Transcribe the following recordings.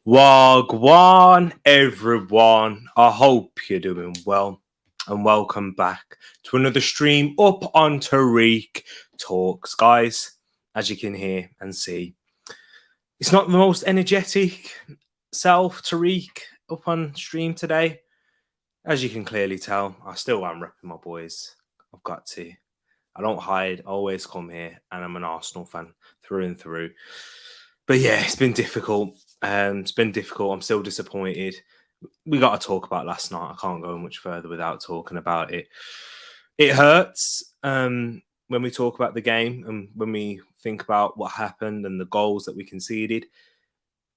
Wagwan, everyone. I hope you're doing well, and welcome back to another stream up on Tereak Talks, guys. As you can hear and see, it's not the most energetic self Tereak up on stream today. As you can clearly tell, I still am repping my boys. I've got to. I don't hide. I always come here, and I'm an Arsenal fan through and through. But yeah, it's been difficult. I'm still disappointed. We got to talk about last night. I can't go much further without talking about it. It hurts when we talk about the game and when we think about what happened and the goals that we conceded.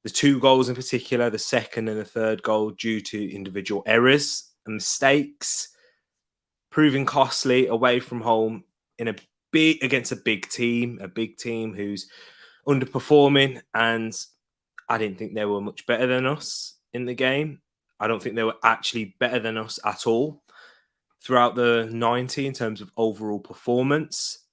The two goals in particular, the second and the third goal, due to individual errors and mistakes, proving costly away from home against a big team who's underperforming, and I didn't think they were much better than us in the game. I don't think they were actually better than us at all throughout the 90 in terms of overall performance.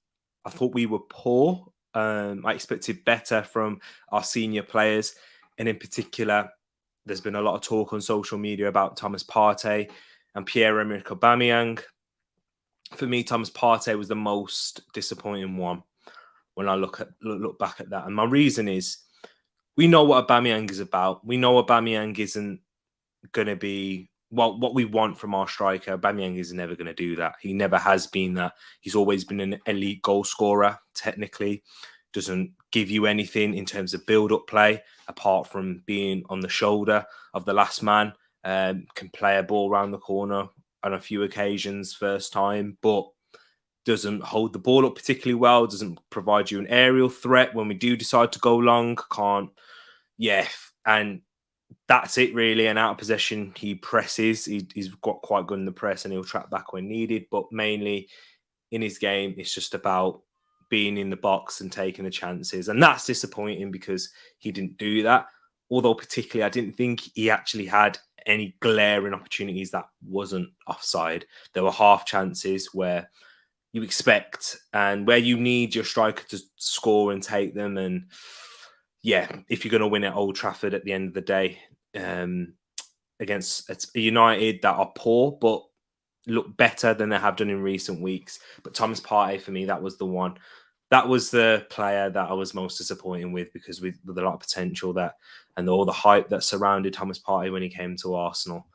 I thought we were poor. I expected better from our senior players, and in particular, there's been a lot of talk on social media about Thomas Partey and Pierre-Emerick Aubameyang. For me, Thomas Partey was the most disappointing one when I look back at that. And my reason is, we know what Aubameyang is about. We know Aubameyang isn't going to be what we want from our striker. Aubameyang is never going to do that. He never has been that. He's always been an elite goal scorer, technically. Doesn't give you anything in terms of build-up play, apart from being on the shoulder of the last man. Can play a ball around the corner on a few occasions first time, but doesn't hold the ball up particularly well, doesn't provide you an aerial threat when we do decide to go long, and that's it really. And out of possession, he presses. He's got quite good in the press and he'll track back when needed, but mainly in his game, it's just about being in the box and taking the chances. And that's disappointing because he didn't do that. Although particularly, I didn't think he actually had any glaring opportunities that wasn't offside. There were half chances where you expect and where you need your striker to score and take them. And yeah, if you're going to win at Old Trafford at the end of the day, against a United that are poor but look better than they have done in recent weeks. But Thomas Partey, for me, that was the one. That was the player that I was most disappointed with, because with a lot of potential and all the hype that surrounded Thomas Partey when he came to Arsenal.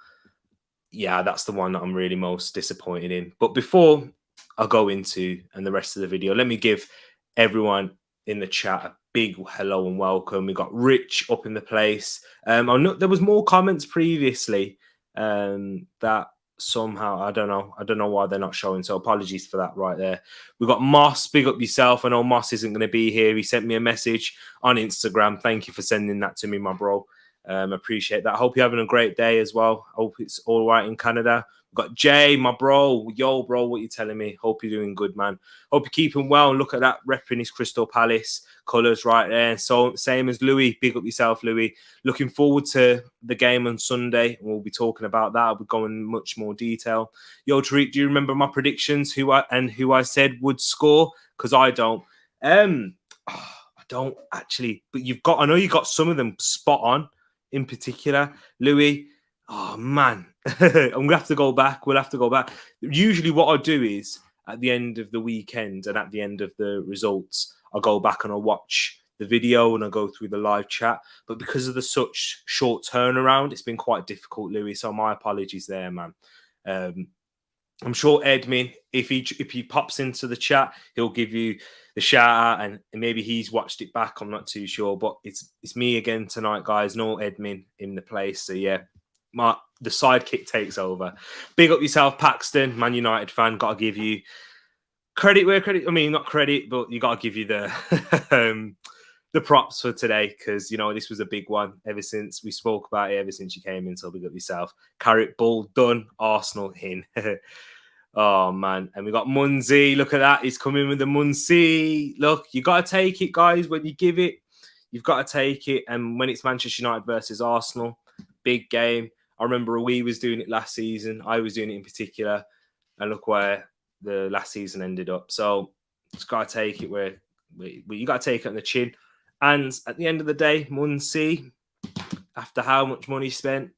Yeah, that's the one that I'm really most disappointed in. But before I go into the rest of the video, let me give everyone in the chat a big hello and welcome. We got Rich up in the place. I know there was more comments previously that somehow I don't know why they're not showing, so apologies for that right there. We got Moss. Big up yourself. I know Moss isn't going to be here. He sent me a message on Instagram. Thank you for sending that to me, my bro. Appreciate that. I hope you're having a great day as well. I hope it's all right in Canada. We've got Jay, my bro. Yo, bro, what you telling me? Hope you're doing good, man. Hope you're keeping well. Look at that, repping his Crystal Palace colours right there. So same as Louis. Big up yourself, Louis. Looking forward to the game on Sunday. We'll be talking about that. I'll be going in much more detail. Yo, Tereak, do you remember my predictions? Who I said would score? Because I don't. I don't actually. But I know you got some of them spot on. In particular, Louis. Oh man, I'm gonna have to go back. We'll have to go back. Usually, what I do is at the end of the weekend and at the end of the results, I'll go back and I'll watch the video and I'll go through the live chat. But because of the such short turnaround, it's been quite difficult, Louis. So my apologies there, man. I'm sure Edmin, if he pops into the chat, he'll give you the shout out, and maybe he's watched it back. I'm not too sure, but it's me again tonight, guys. No Edmin in the place, so yeah, the sidekick takes over. Big up yourself, Paxton, Man United fan. Got to give you credit where credit. I mean, not credit, but you got to give you the the props for today, because this was a big one ever since we spoke about it. Ever since you came in, so big up yourself. Carrot ball done. Arsenal in. Oh, man. And we got Munzi. Look at that. He's coming with the Munzi. Look, you got to take it, guys. When you give it, you've got to take it. And when it's Manchester United versus Arsenal, big game. I remember we was doing it last season. I was doing it in particular. And look where the last season ended up. So just got to take it where you got to take it on the chin. And at the end of the day, Munzi, after how much money spent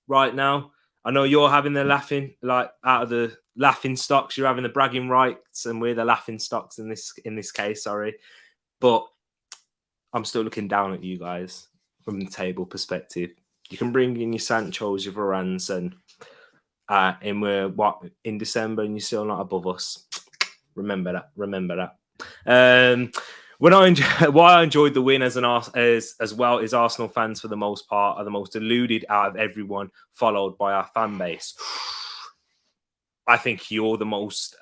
right now. I know you're having the laughing, like out of the laughing stocks, you're having the bragging rights, and we're the laughing stocks in this case. Sorry, but I'm still looking down at you guys from the table perspective. You can bring in your Sanchos, your Varans, and we're in December, and you're still not above us. Remember that. Remember that. Why I enjoyed the win as well is Arsenal fans, for the most part, are the most deluded out of everyone, followed by our fan base. I think you're the most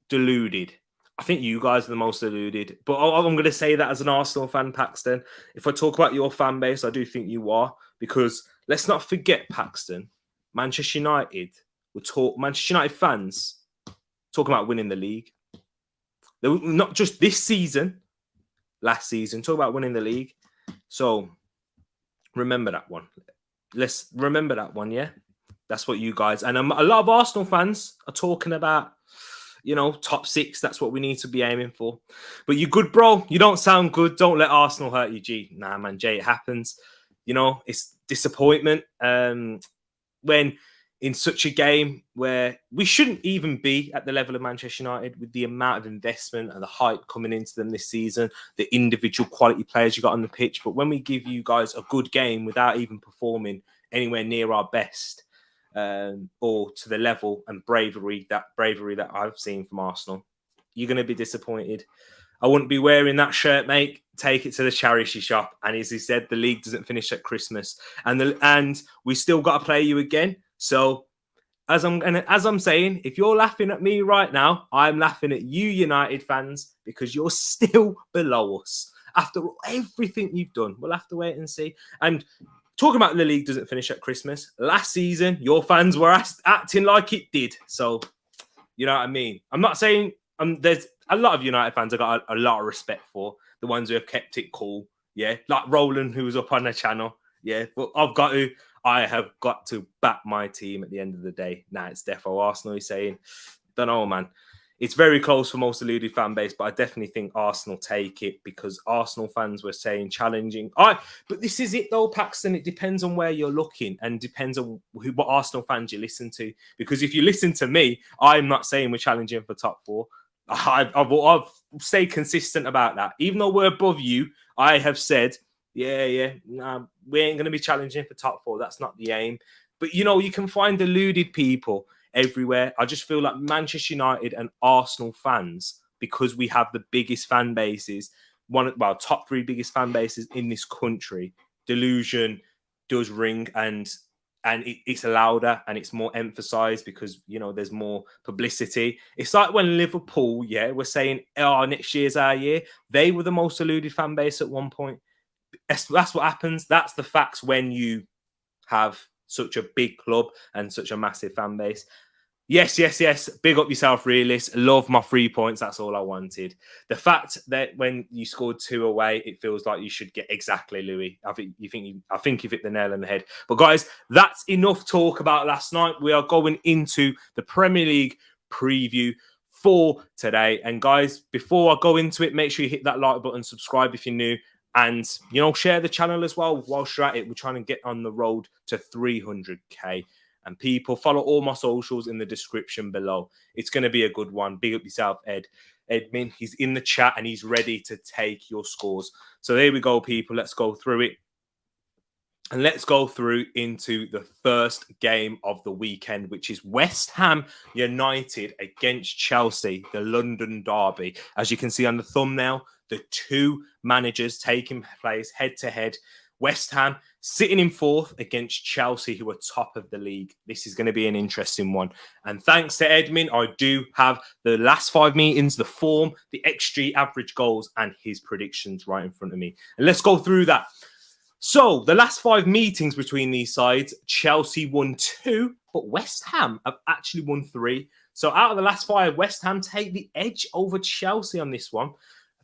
deluded. I think you guys are the most deluded. But I'm going to say that as an Arsenal fan, Paxton. If I talk about your fan base, I do think you are, because let's not forget, Paxton, Manchester United fans talking about winning the league. They were not just this season, last season, talk about winning the league. So remember that one. Let's remember that one, yeah? That's what you guys... And a lot of Arsenal fans are talking about, top 6. That's what we need to be aiming for. But you're good, bro. You don't sound good. Don't let Arsenal hurt you, G. Nah, man, Jay, it happens. It's disappointment. When in such a game where we shouldn't even be at the level of Manchester United, with the amount of investment and the hype coming into them this season, the individual quality players you got on the pitch. But when we give you guys a good game without even performing anywhere near our best, or to the level and bravery that I've seen from Arsenal, you're going to be disappointed. I wouldn't be wearing that shirt, mate. Take it to the charity shop. And as he said, the league doesn't finish at Christmas, and we still got to play you again. So, as I'm saying, if you're laughing at me right now, I'm laughing at you, United fans, because you're still below us after everything you've done. We'll have to wait and see. And talking about the league doesn't finish at Christmas. Last season, your fans were acting like it did. So, you know what I mean? I'm not saying there's a lot of United fans I got a lot of respect for, the ones who have kept it cool. Yeah, like Roland, who was up on the channel. Yeah, but I have got to back my team at the end of the day. Nah, it's defo Arsenal. He's saying, don't know, man. It's very close for most deluded fan base, but I definitely think Arsenal take it, because Arsenal fans were saying challenging. But this is it though, Paxton. It depends on where you're looking, and depends on what Arsenal fans you listen to. Because if you listen to me, I'm not saying we're challenging for top 4. I've stayed consistent about that. Even though we're above you, I have said, we ain't going to be challenging for top 4. That's not the aim. But, you can find deluded people everywhere. I just feel like Manchester United and Arsenal fans, because we have the biggest fan bases, top 3 biggest fan bases in this country, delusion does ring, and it's louder and it's more emphasized because, there's more publicity. It's like when Liverpool, we're saying, next year's our year. They were the most deluded fan base at one point. That's what happens. That's the facts when you have such a big club and such a massive fan base. Yes. Big up yourself, realist. Love my 3 points. That's all I wanted. The fact that when you scored 2 away, it feels like you should get exactly, Louis. I think you hit the nail on the head. But guys, that's enough talk about last night. We are going into the Premier League preview for today. And guys, before I go into it, make sure you hit that like button, subscribe if you're new, and share the channel as well. Whilst you're at it, we're trying to get on the road to 300k. And people, follow all my socials in the description below. It's going to be a good one. Big up yourself, Edmin. He's in the chat and he's ready to take your scores. So there we go, people. Let's go through it. And let's go through into the first game of the weekend, which is West Ham United against Chelsea, the London derby. As you can see on the thumbnail, the 2 managers taking place head-to-head. West Ham sitting in 4th against Chelsea, who are top of the league. This is going to be an interesting one. And thanks to Edmin, I do have the last 5 meetings, the form, the XG average goals, and his predictions right in front of me. And let's go through that. So the last 5 meetings between these sides, Chelsea won 2, but West Ham have actually won 3. So out of the last 5, West Ham take the edge over Chelsea on this one.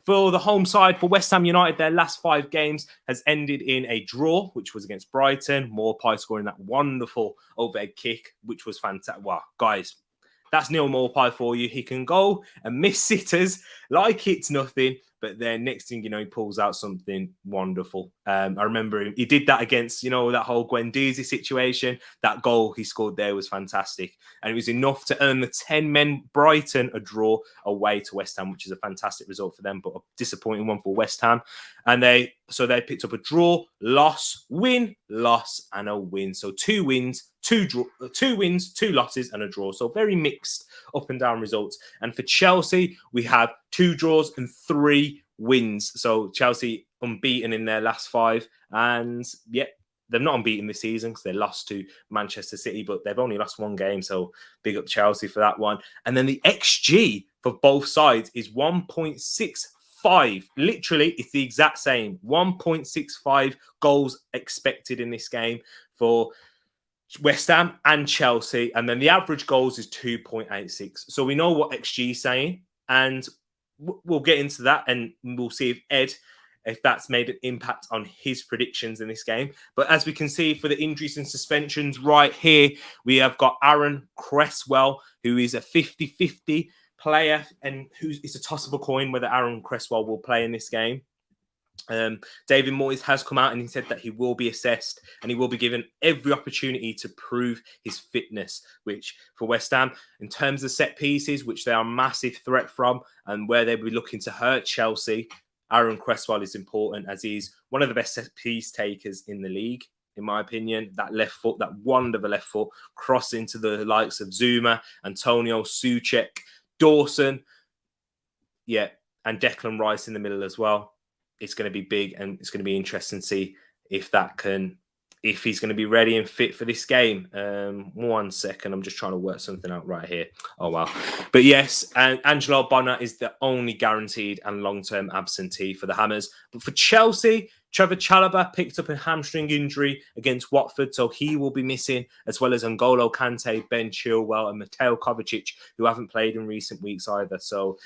For the home side, for West Ham United, their last 5 games has ended in a draw, which was against Brighton. Maupay scoring that wonderful overhead kick, which was fantastic. Wow, guys, that's Neil Maupay for you. He can go and miss sitters like it's nothing. But then next thing you know, he pulls out something wonderful. I remember he did that against, that whole Guendouzi situation. That goal he scored there was fantastic. And it was enough to earn the 10-men Brighton a draw away to West Ham, which is a fantastic result for them, but a disappointing one for West Ham. And they picked up a draw, loss, win, loss, and a win. So 2 wins, 2 wins, 2 losses, and a draw. So very mixed up and down results. And for Chelsea, we have 2 draws and 3 wins. So Chelsea unbeaten in their last 5. And they're not unbeaten this season because they lost to Manchester City, but they've only lost 1 game. So big up Chelsea for that one. And then the XG for both sides is 1.65. Literally, it's the exact same. 1.65 goals expected in this game for West Ham and Chelsea. And then the average goals is 2.86. So we know what XG is saying. And we'll get into that and we'll see if that's made an impact on his predictions in this game. But as we can see for the injuries and suspensions right here, we have got Aaron Creswell, who is a 50-50 player and it's a toss of a coin whether Aaron Creswell will play in this game. David Moyes has come out and he said that he will be assessed and he will be given every opportunity to prove his fitness, which for West Ham, in terms of set pieces, which they are a massive threat from and where they'll be looking to hurt Chelsea, Aaron Creswell is important as he's one of the best set piece takers in the league, in my opinion. That left foot, that wand of a left foot, cross into the likes of Zuma, Antonio, Souček, Dawson, and Declan Rice in the middle as well. It's going to be big and it's going to be interesting to see if he's going to be ready and fit for this game. 1 second. I'm just trying to work something out right here. Oh, wow. But yes, and Angelo Bonner is the only guaranteed and long-term absentee for the Hammers. But for Chelsea, Trevor Chalobah picked up a hamstring injury against Watford, so he will be missing, as well as N'Golo Kante, Ben Chilwell, and Mateo Kovacic, who haven't played in recent weeks either. So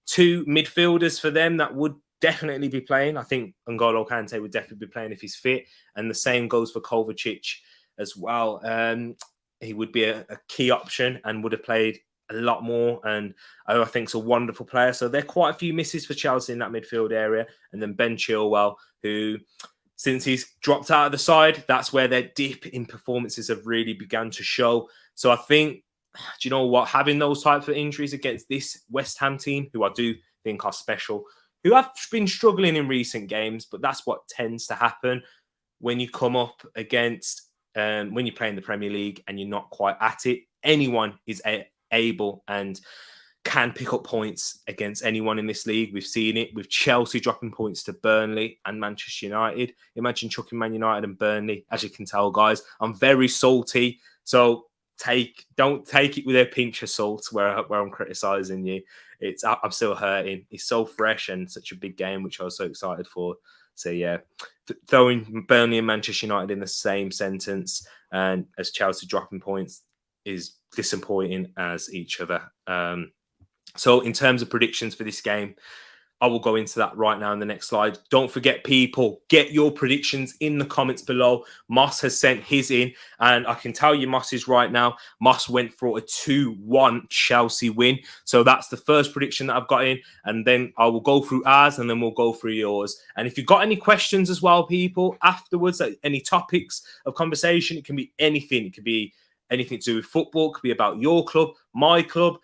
2 midfielders for them that would definitely be playing. I think N'Golo Kante would definitely be playing if he's fit. And the same goes for Kovacic as well. He would be a key option and would have played a lot more. And I think it's a wonderful player. So there are quite a few misses for Chelsea in that midfield area. And then Ben Chilwell, who, since he's dropped out of the side, that's where their dip in performances have really begun to show. So I think, do you know what? Having those types of injuries against this West Ham team, who I do think are special, who have been struggling in recent games, but that's what tends to happen when you come up against, when you play in the Premier League and you're not quite at it. Anyone is able and can pick up points against anyone in this league. We've seen it with Chelsea dropping points to Burnley and Manchester United. Imagine chucking Man United and Burnley. As you can tell, guys, I'm very salty. So don't take it with a pinch of salt where I'm criticising you. I'm still hurting. It's so fresh and such a big game, which I was so excited for. So yeah, throwing Burnley and Manchester United in the same sentence and as Chelsea dropping points is disappointing as each other. So in terms of predictions for this game, I will go into that right now in the next slide. Don't forget, people, get your predictions in the comments below. Moss has sent his in, and I can tell you Moss's right now. Moss went for a 2-1 Chelsea win. So that's the first prediction that I've got in, and then I will go through ours, and then we'll go through yours. And if you've got any questions as well, people, afterwards, any topics of conversation, it can be anything. It could be anything to do with football. It could be about your club, my club,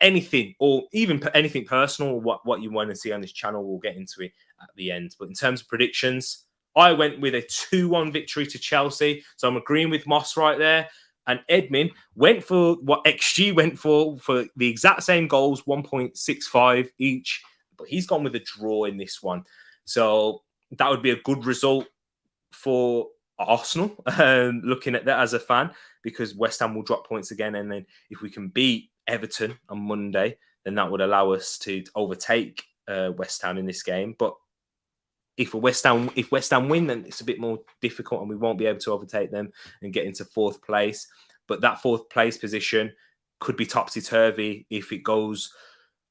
anything, or even anything personal, or what you want to see on this channel. We'll get into it at the end. But in terms of predictions, I went with a 2-1 victory to Chelsea. So I'm agreeing with Moss right there. And Edmund went for what XG went for the exact same goals, 1.65 each. But he's gone with a draw in this one. So that would be a good result for Arsenal, looking at that as a fan, because West Ham will drop points again. And then if we can beat Everton on Monday, then that would allow us to overtake West Ham in this game. But if West Ham win, then it's a bit more difficult and we won't be able to overtake them and get into 4th place. But that 4th place position could be topsy-turvy if it goes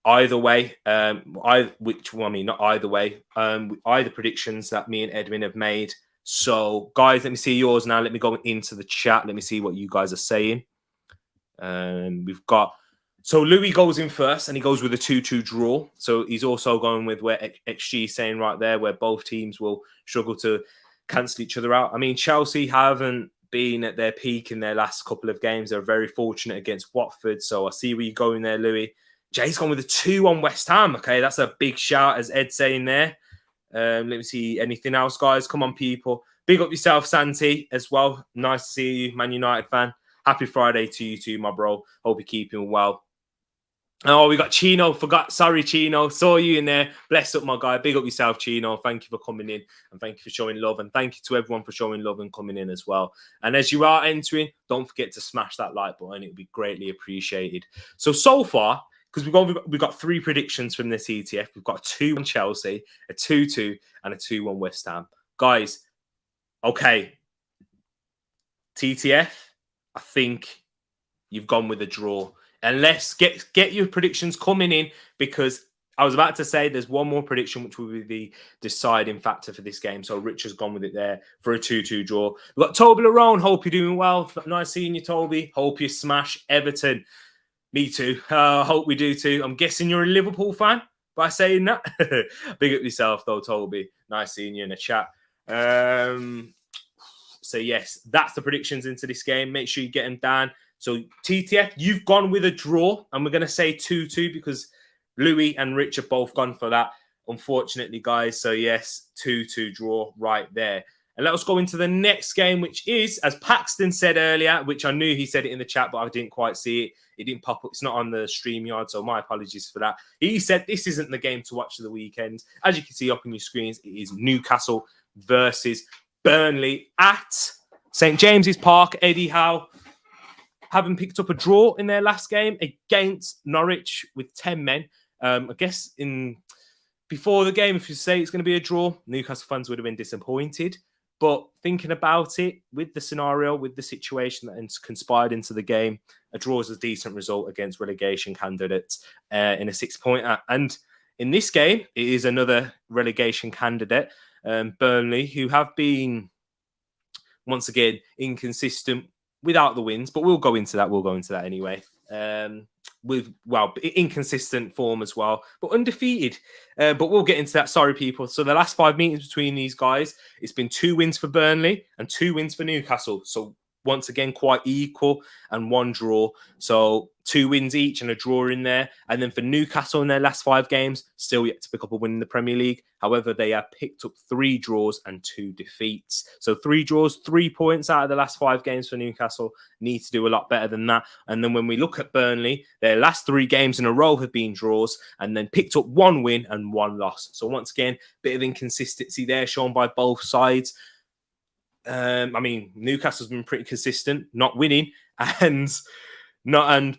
either way. Not either way. Either predictions that me and Edwin have made. So, guys, let me see yours now. Let me go into the chat. Let me see what you guys are saying. We've got So Louis goes in first and he goes with a 2-2 draw. So he's also going with where XG is saying right there, where both teams will struggle to cancel each other out. I mean, Chelsea haven't been at their peak in their last couple of games. They're very fortunate against Watford. So I see where you're going there, Louis. Jay's gone with a 2 on West Ham. Okay, that's a big shout, as Ed's saying there. Let me see anything else, guys. Come on, people. Big up yourself, Santi, as well. Nice to see you, Man United fan. Happy Friday to you too, my bro. Hope you're keeping well. Oh, we got Chino. Forgot. Sorry, Chino. Saw you in there. Bless up, my guy. Big up yourself, Chino. Thank you for coming in and thank you for showing love. And thank you to everyone for showing love and coming in as well. And as you are entering, don't forget to smash that like button. It would be greatly appreciated. So far, because we've got 3 predictions from this ETF. We've got a 2 on Chelsea, a 2-2, and a 2 on West Ham. Guys, okay. TTF, I think you've gone with a draw. And let's get your predictions coming in, because I was about to say there's one more prediction which will be the deciding factor for this game. So Rich has gone with it there for a 2-2 draw. We've got Toby Larone. Hope you're doing well. Nice seeing you, Toby. Hope you smash Everton. Me too. Hope we do too. I'm guessing you're a Liverpool fan by saying that. Big up yourself though, Toby. Nice seeing you in the chat. So yes, that's the predictions into this game. Make sure you get them down. So TTF, you've gone with a draw, and we're going to say 2-2 because Louis and Rich have both gone for that, unfortunately, guys. So yes, 2-2 draw right there. And let us go into the next game, which is, as Paxton said earlier, which I knew he said it in the chat, but I didn't quite see it. It didn't pop up. It's not on the StreamYard, so my apologies for that. He said this isn't the game to watch for the weekend. As you can see up on your screens, it is Newcastle versus Burnley at St. James's Park. Eddie Howe having picked up a draw in their last game against Norwich with 10 men. I guess before the game, if you say it's going to be a draw, Newcastle fans would have been disappointed. But thinking about it, with the scenario, with the situation that has conspired into the game, a draw is a decent result against relegation candidates in a 6-pointer. And in this game, it is another relegation candidate, Burnley, who have been, once again, inconsistent without the wins, but we'll go into that. We'll go into that anyway. With, well, inconsistent form as well, but undefeated. But we'll get into that. Sorry, people. So the last 5 meetings between these guys, it's been 2 wins for Burnley and 2 wins for Newcastle. So once again, quite equal, and 1 draw. So 2 wins each and a draw in there. And then for Newcastle in their last 5 games, still yet to pick up a win in the Premier League. However, they have picked up 3 draws and 2 defeats. So 3 draws, 3 points out of the last 5 games for Newcastle. Need to do a lot better than that. And then when we look at Burnley, their last 3 games in a row have been draws and then picked up 1 win and 1 loss. So once again, bit of inconsistency there shown by both sides. I mean, Newcastle's been pretty consistent, not winning, and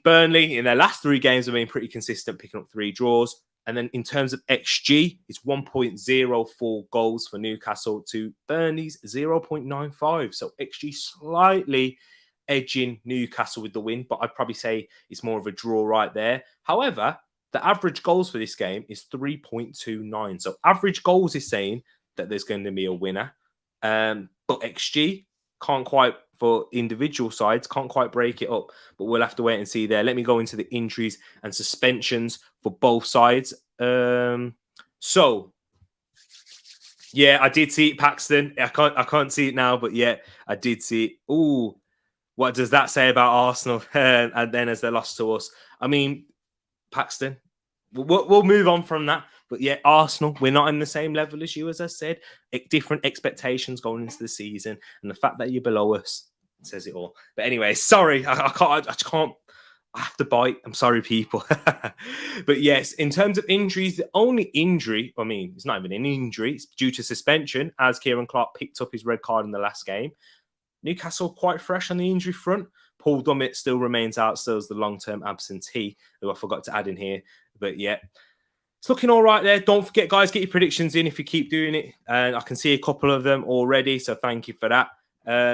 Burnley in their last 3 games have been pretty consistent, picking up 3 draws. And then in terms of XG, it's 1.04 goals for Newcastle to Burnley's 0.95. So XG slightly edging Newcastle with the win, but I'd probably say it's more of a draw right there. However, the average goals for this game is 3.29. So average goals is saying that there's going to be a winner. But XG can't quite, for individual sides, can't quite break it up. But we'll have to wait and see there. Let me go into the injuries and suspensions for both sides. So, yeah, I did see it, Paxton. I can't see it now, but yeah, I did see it. Ooh, what does that say about Arsenal? And then as they lost to us. I mean, Paxton, we'll move on from that. But yeah, Arsenal, we're not in the same level as you, as I said. Different expectations going into the season. And the fact that you're below us says it all. But anyway, sorry, I can't. I have to bite. I'm sorry, people. But yes, in terms of injuries, the only injury, I mean, it's not even an injury. It's due to suspension, as Kieran Clark picked up his red card in the last game. Newcastle quite fresh on the injury front. Paul Dummett still remains out, still as the long-term absentee, who I forgot to add in here. But yeah, it's looking all right there. Don't forget, guys, get your predictions in if you keep doing it. And I can see a couple of them already, so thank you for that.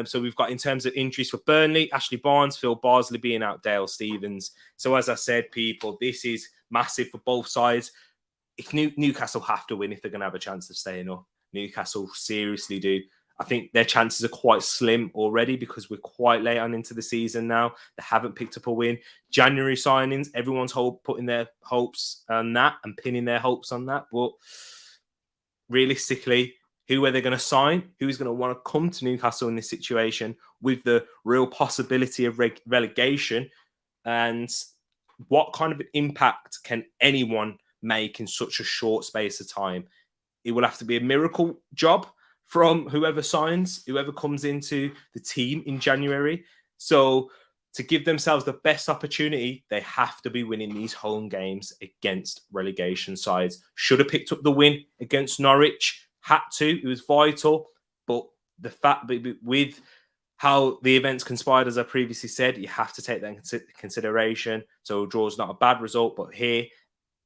So we've got, in terms of injuries for Burnley, Ashley Barnes, Phil Barsley being out, Dale Stevens. So as I said, people, this is massive for both sides. If Newcastle have to win if they're going to have a chance of staying up. Newcastle seriously do. I think their chances are quite slim already because we're quite late on into the season now. They haven't picked up a win. January signings, everyone's putting their hopes on that and pinning their hopes on that. But realistically, who are they going to sign? Who's going to want to come to Newcastle in this situation with the real possibility of relegation? And what kind of impact can anyone make in such a short space of time? It will have to be a miracle job from whoever signs, whoever comes into the team in January. So to give themselves the best opportunity, they have to be winning these home games against relegation sides. Should have picked up the win against Norwich. Had to. It was vital. But the fact that with how the events conspired, as I previously said, you have to take that into consideration. So a draw is not a bad result. But here,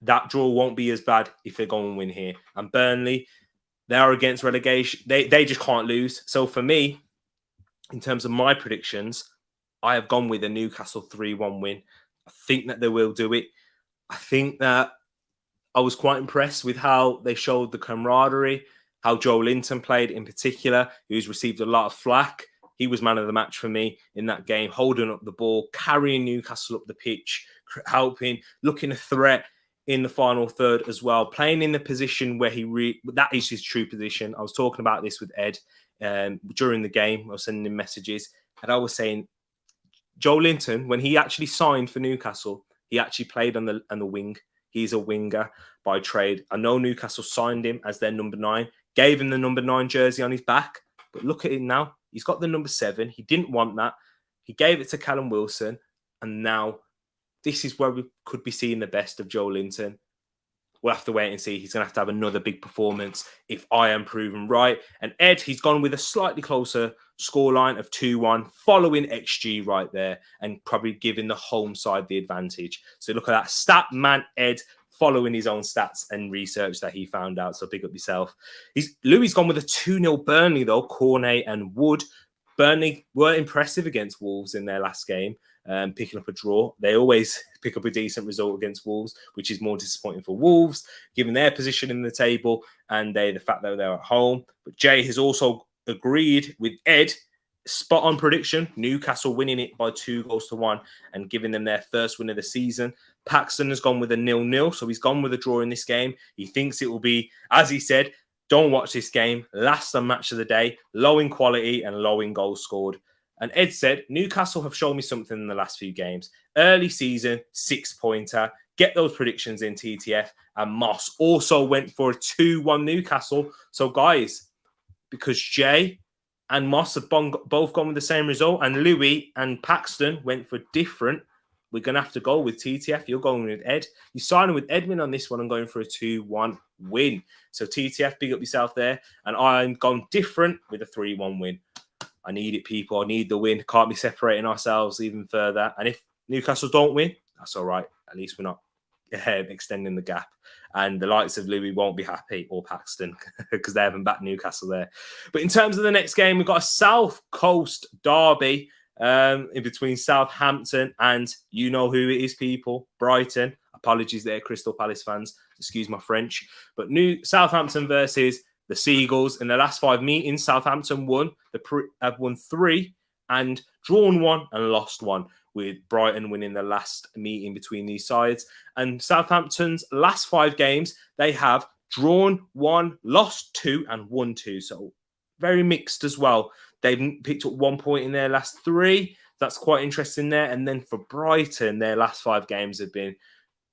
that draw won't be as bad if they go and win here. And Burnley, they are against relegation. They just can't lose. So for me, in terms of my predictions, I have gone with a Newcastle 3-1 win. I think that they will do it. I think that I was quite impressed with how they showed the camaraderie, how Joe Linton played in particular, who's received a lot of flack. He was man of the match for me in that game, holding up the ball, carrying Newcastle up the pitch, helping, looking a threat in the final third as well, playing in the position where that is his true position. I was talking about this with Ed during the game. I was sending him messages, and I was saying, Joe Linton, when he actually signed for Newcastle, he actually played on the wing. He's a winger by trade. I know Newcastle signed him as their number 9, gave him the number 9 jersey on his back, but look at him now. He's got the number 7. He didn't want that. He gave it to Callum Wilson, and now this is where we could be seeing the best of Joe Linton. We'll have to wait and see. He's going to have another big performance if I am proven right. And Ed, he's gone with a slightly closer scoreline of 2-1, following XG right there, and probably giving the home side the advantage. So look at that. Stat man Ed, following his own stats and research that he found out. So pick up yourself. Louis gone with a 2-0 Burnley, though. Cornet and Wood. Burnley were impressive against Wolves in their last game, picking up a draw. They always pick up a decent result against Wolves, which is more disappointing for Wolves, given their position in the table and the fact that they're at home. But Jay has also agreed with Ed, spot on prediction, Newcastle winning it by 2-1 and giving them their first win of the season. Paxton has gone with a 0-0, so he's gone with a draw in this game. He thinks it will be, as he said, don't watch this game, last and match of the day, low in quality and low in goals scored. And Ed said, Newcastle have shown me something in the last few games. Early season, 6-pointer. Get those predictions in, TTF. And Moss also went for a 2-1 Newcastle. So guys, because Jay and Moss have both gone with the same result, and Louis and Paxton went for different, we're going to have to go with TTF. You're going with Ed. You're signing with Edwin on this one and going for a 2-1 win. So TTF, big up yourself there. And I'm gone different with a 3-1 win. I need it, people. I need the win. Can't be separating ourselves even further. And if Newcastle don't win, that's all right. At least we're not extending the gap. And the likes of Louis won't be happy, or Paxton, because they haven't backed Newcastle there. But in terms of the next game, we've got a South Coast derby in between Southampton and you know who it is, people, Brighton. Apologies there, Crystal Palace fans. Excuse my French. But Southampton versus the Seagulls. In the last 5 meetings, Southampton won. Have won 3 and drawn 1 and lost 1, with Brighton winning the last meeting between these sides. And Southampton's last 5 games, they have drawn 1, lost 2 and won 2. So very mixed as well. They've picked up 1 point in their last 3. That's quite interesting there. And then for Brighton, their last 5 games have been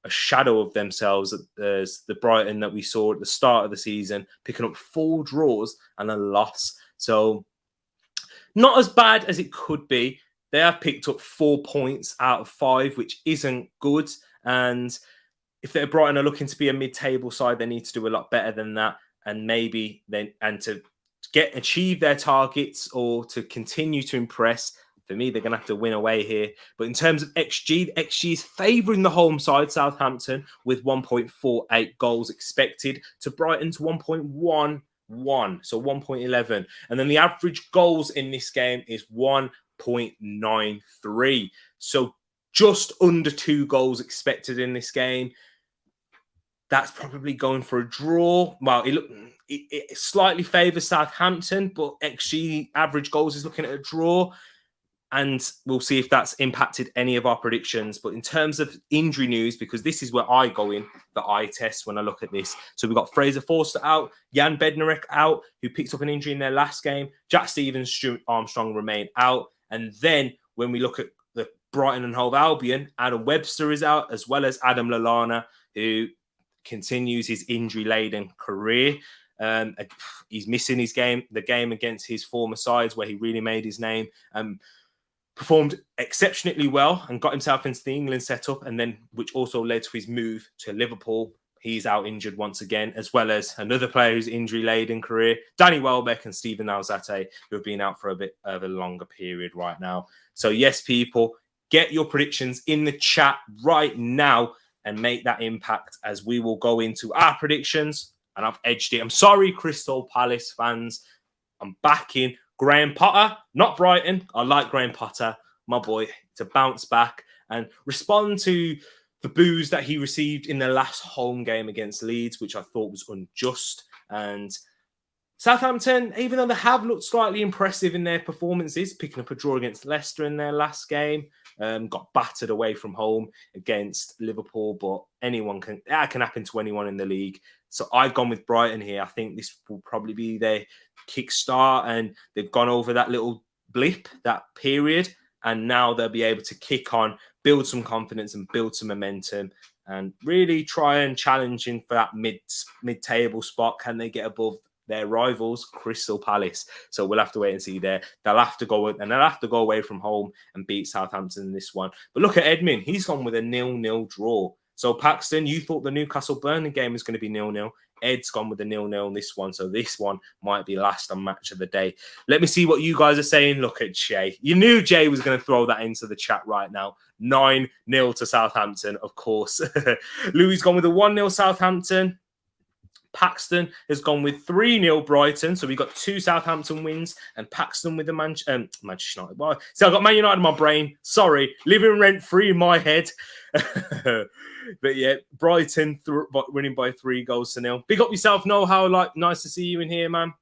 a shadow of themselves as the Brighton that we saw at the start of the season, picking up 4 draws and a loss. So not as bad as it could be. They have picked up 4 points out of 5, which isn't good. And if they're Brighton are looking to be a mid-table side, they need to do a lot better than that. And maybe to achieve their targets or to continue to impress, for me, they're going to have to win away here. But in terms of XG, the XG is favouring the home side, Southampton, with 1.48 goals expected to Brighton's 1.11, so 1.11. And then the average goals in this game is 1.93. So just under 2 goals expected in this game. that's probably going for a draw. Well, it slightly favours Southampton, but XG average goals is looking at a draw. And we'll see if that's impacted any of our predictions. But in terms of injury news, because this is where I go in, the eye test when I look at this. So we've got Fraser Forster out, Jan Bednarek out, who picked up an injury in their last game. Jack Stevens, Stuart Armstrong remain out. And then when we look at the Brighton and Hove Albion, Adam Webster is out, as well as Adam Lallana, who continues his injury-laden career. He's missing the game against his former sides where he really made his name. Performed exceptionally well and got himself into the England setup, and then which also led to his move to Liverpool. He's out injured once again, as well as another player who's injury-laden career, Danny Welbeck and Stephen Alzate, who have been out for a bit of a longer period right now. So yes, people, get your predictions in the chat right now and make that impact as we will go into our predictions. And I've edged it. I'm sorry, Crystal Palace fans. I'm backing Graham Potter, not Brighton. I like Graham Potter, my boy, to bounce back and respond to the boos that he received in the last home game against Leeds, which I thought was unjust. And Southampton, even though they have looked slightly impressive in their performances, picking up a draw against Leicester in their last game, got battered away from home against Liverpool, but that can happen to anyone in the league. So I've gone with Brighton here. I think this will probably be their kickstart, and they've gone over that little blip, that period, and now they'll be able to kick on, build some confidence and build some momentum and really try and challenge in for that mid-table spot. Can they get above their rivals, Crystal Palace? So we'll have to wait and see there. They'll have to go away from home and beat Southampton in this one. But look at Edmund. He's gone with a 0-0 draw. So Paxton, you thought the Newcastle Burnley game was going to be 0-0. Ed's gone with a 0-0 on this one. So this one might be last on match of the day. Let me see what you guys are saying. Look at Jay. You knew Jay was going to throw that into the chat right now. 9-0 to Southampton, of course. Louis gone with a 1-0 Southampton. Paxton has gone with 3-0 Brighton. So we got 2 Southampton wins, and Paxton with the Manchester United. Well, so I got Man United in my brain. Sorry, living rent-free in my head. But yeah, Brighton winning by 3-0. Big up yourself, Know-How. Nice to see you in here, man.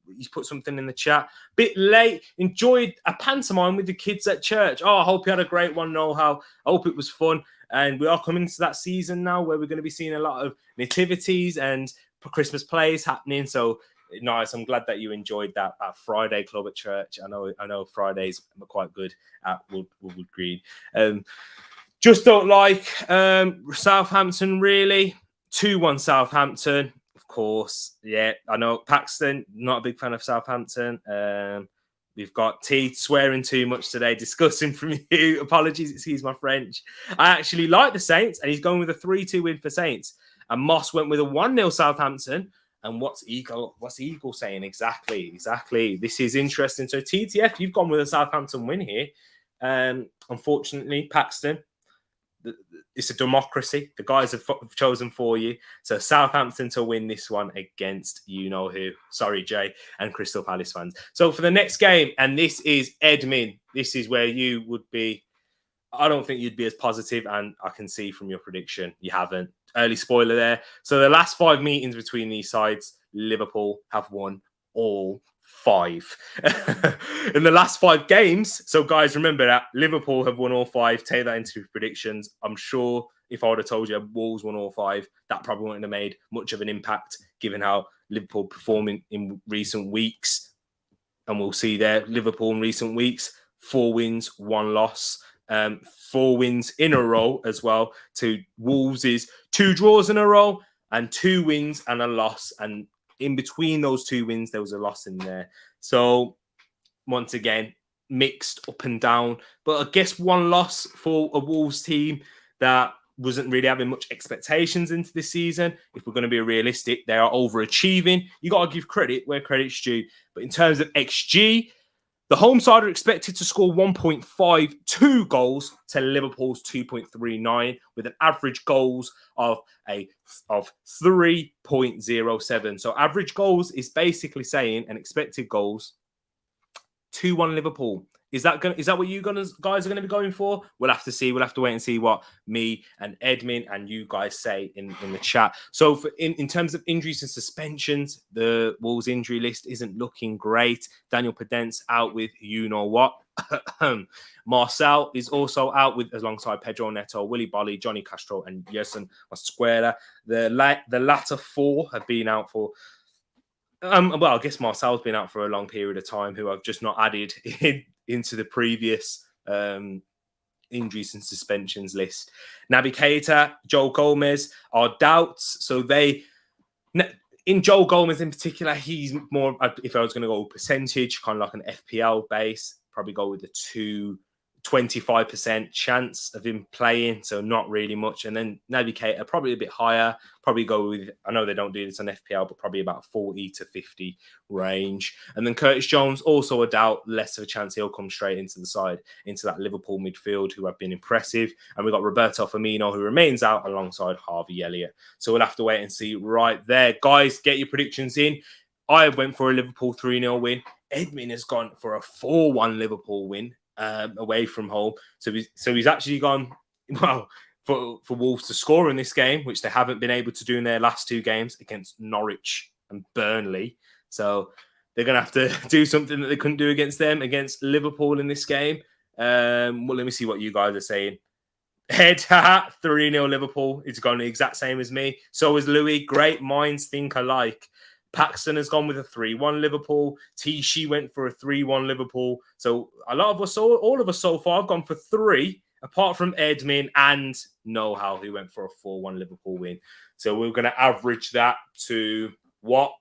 He's put something in the chat. Bit late. Enjoyed a pantomime with the kids at church. Oh, I hope you had a great one, Know-How. I hope it was fun. And we are coming to that season now where we're going to be seeing a lot of nativities and Christmas plays happening. So nice. I'm glad that you enjoyed that Friday club at church. I know Fridays are quite good at Woodwood Green. Just don't like Southampton, really. 2-1 Southampton, of course. Yeah, I know. Paxton, not a big fan of Southampton. We've got T swearing too much today, discussing from you. Apologies, excuse my French. I actually like the Saints, and he's going with a 3-2 win for Saints. And Moss went with a 1-0 Southampton. And what's Eagle saying? Exactly. This is interesting. So TTF, you've gone with a Southampton win here. Unfortunately, Paxton, it's a democracy. The guys have chosen for you. So Southampton to win this one against you-know-who. Sorry, Jay, and Crystal Palace fans. So for the next game, and this is Edmin. This is where you would be. I don't think you'd be as positive, and I can see from your prediction you haven't. Early spoiler there. So the last 5 meetings between these sides, Liverpool have won all 5. In the last 5 games. So guys, remember that Liverpool have won all 5. Take that into predictions. I'm sure if I would have told you Wolves won all 5, that probably wouldn't have made much of an impact given how Liverpool performing in recent weeks. And we'll see there, Liverpool in recent weeks, 4 wins, 1 loss. 4 wins in a row as well. To Wolves' 2 draws in a row and 2 wins and a loss. And in between those 2 wins, there was a loss in there. So once again, mixed up and down. But I guess 1 loss for a Wolves team that wasn't really having much expectations into this season. If we're going to be realistic, they are overachieving. You got to give credit where credit's due. But in terms of XG, the home side are expected to score 1.52 goals to Liverpool's 2.39, with an average goals of 3.07. So average goals is basically saying, and expected goals, 2-1 Liverpool. Is that what you guys are gonna be going for? We'll have to see. We'll have to wait and see what me and Edmin and you guys say in the chat. So in terms of injuries and suspensions, the Wolves injury list isn't looking great. Daniel Pedence out with you know what. Marcel is also out with alongside Pedro Neto, Willy Bolly, Johnny Castro, and Yerson Mosquera. The latter four have been out for. Well, I guess Marcel's been out for a long period of time, who I've just not added into the previous injuries and suspensions list. Naby Keita, Joe Gomez are doubts. So in Joe Gomez in particular, he's more, if I was going to go percentage, kind of like an FPL base, probably go with the 25% chance of him playing, so not really much. And then Naby Keita, probably a bit higher, probably go with, I know they don't do this on FPL, but probably about 40 to 50 range. And then Curtis Jones, also a doubt, less of a chance he'll come straight into the side, into that Liverpool midfield, who have been impressive. And we've got Roberto Firmino, who remains out alongside Harvey Elliott. So we'll have to wait and see right there. Guys, get your predictions in. I went for a Liverpool 3-0 win. Edmin has gone for a 4-1 Liverpool win. Away from home, so he's actually gone for Wolves to score in this game, which they haven't been able to do in their last two games against Norwich and Burnley. So they're gonna have to do something that they couldn't do against Liverpool in this game. Well, let me see what you guys are saying. Head 3-0 Liverpool. It's gone the exact same as me. So is Louis. Great minds think alike. Paxton has gone with a 3-1 Liverpool. Tishi went for a 3-1 Liverpool. So a lot of us, all of us so far, have gone for 3, apart from Edmin and Know-How, who went for a 4-1 Liverpool win. So we're going to average that to what?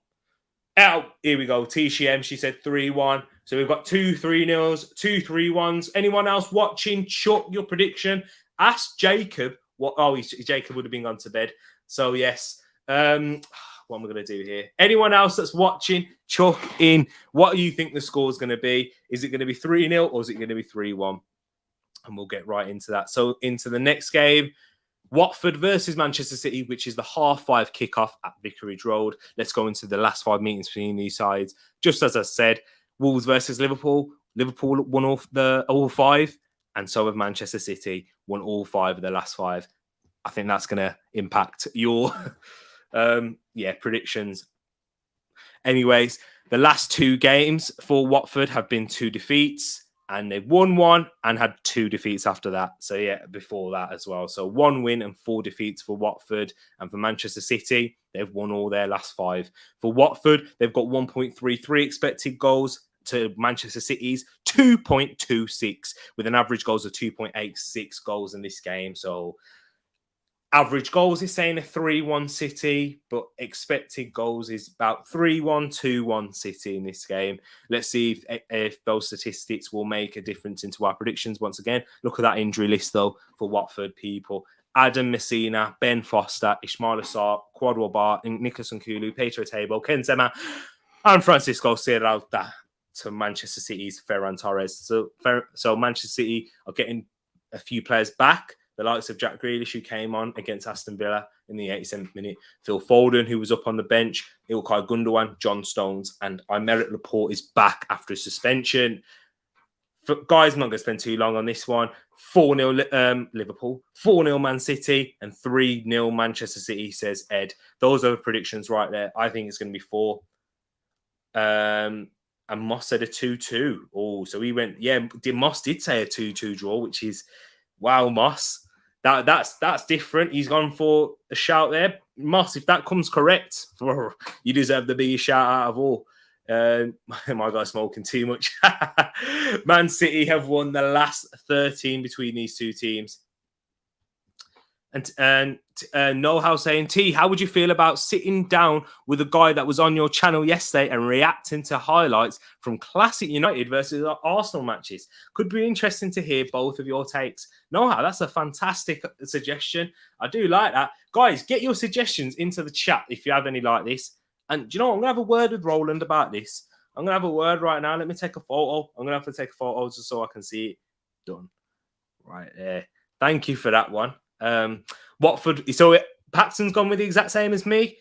Oh, here we go. Tishi M, she said 3-1. So we've got 2 3-0s, 2 3-1s. Anyone else watching? Chuck your prediction. Ask Jacob what. Oh, Jacob would have been gone to bed. So yes. What am I going to do here? Anyone else that's watching, chuck in what you think the score is going to be. Is it going to be 3-0 or is it going to be 3-1? And we'll get right into that. So into the next game, Watford versus Manchester City, which is the 5:30 kickoff at Vicarage Road. Let's go into the last 5 meetings between these sides. Just as I said, Wolves versus Liverpool. Liverpool won all 5, and so have Manchester City, won all 5 of the last 5. I think that's going to impact your predictions. Anyways, the last 2 games for Watford have been 2 defeats, and they've won 1 and had 2 defeats after that. So yeah, before that as well. So 1 win and 4 defeats for Watford. And for Manchester City, they've won all their last 5. For Watford, they've got 1.33 expected goals to Manchester City's 2.26, with an average goals of 2.86 goals in this game. So average goals is saying a 3-1 City, but expected goals is about 3-1, 2-1 City in this game. Let's see if those statistics will make a difference into our predictions. Once again, look at that injury list, though, for Watford people. Adam Messina, Ben Foster, Ismail Assar, Quadro Bar, Nicholas Nkulu, Pedro Tabo, Ken Zema, and Francisco Serralta to Manchester City's Ferran Torres. So Manchester City are getting a few players back. The likes of Jack Grealish, who came on against Aston Villa in the 87th minute. Phil Foden, who was up on the bench. Ilkay Gundogan, John Stones, and Aymeric Laporte is back after a suspension. Guys, I'm not going to spend too long on this one. 4-0 Liverpool, 4-0 Man City, and 3-0 Manchester City, says Ed. Those are the predictions right there. I think it's going to be 4. And Moss said a 2-2. Oh, so he went, Moss did say a 2-2 draw, which is, wow, Moss. That's different. He's gone for a shout there. Moss, if that comes correct, you deserve the biggest shout out of all. My guy's smoking too much. Man City have won the last 13 between these 2 teams. And Know-How saying, T, how would you feel about sitting down with a guy that was on your channel yesterday and reacting to highlights from classic United versus Arsenal matches? Could be interesting to hear both of your takes. Know-How, that's a fantastic suggestion. I do like that. Guys, get your suggestions into the chat if you have any like this. And do you know what? I'm going to have a word with Roland about this. I'm going to have a word right now. Let me take a photo. I'm going to have to take a photo just so I can see it. Done. Right there. Thank you for that one. Watford, so Paxton's gone with the exact same as me.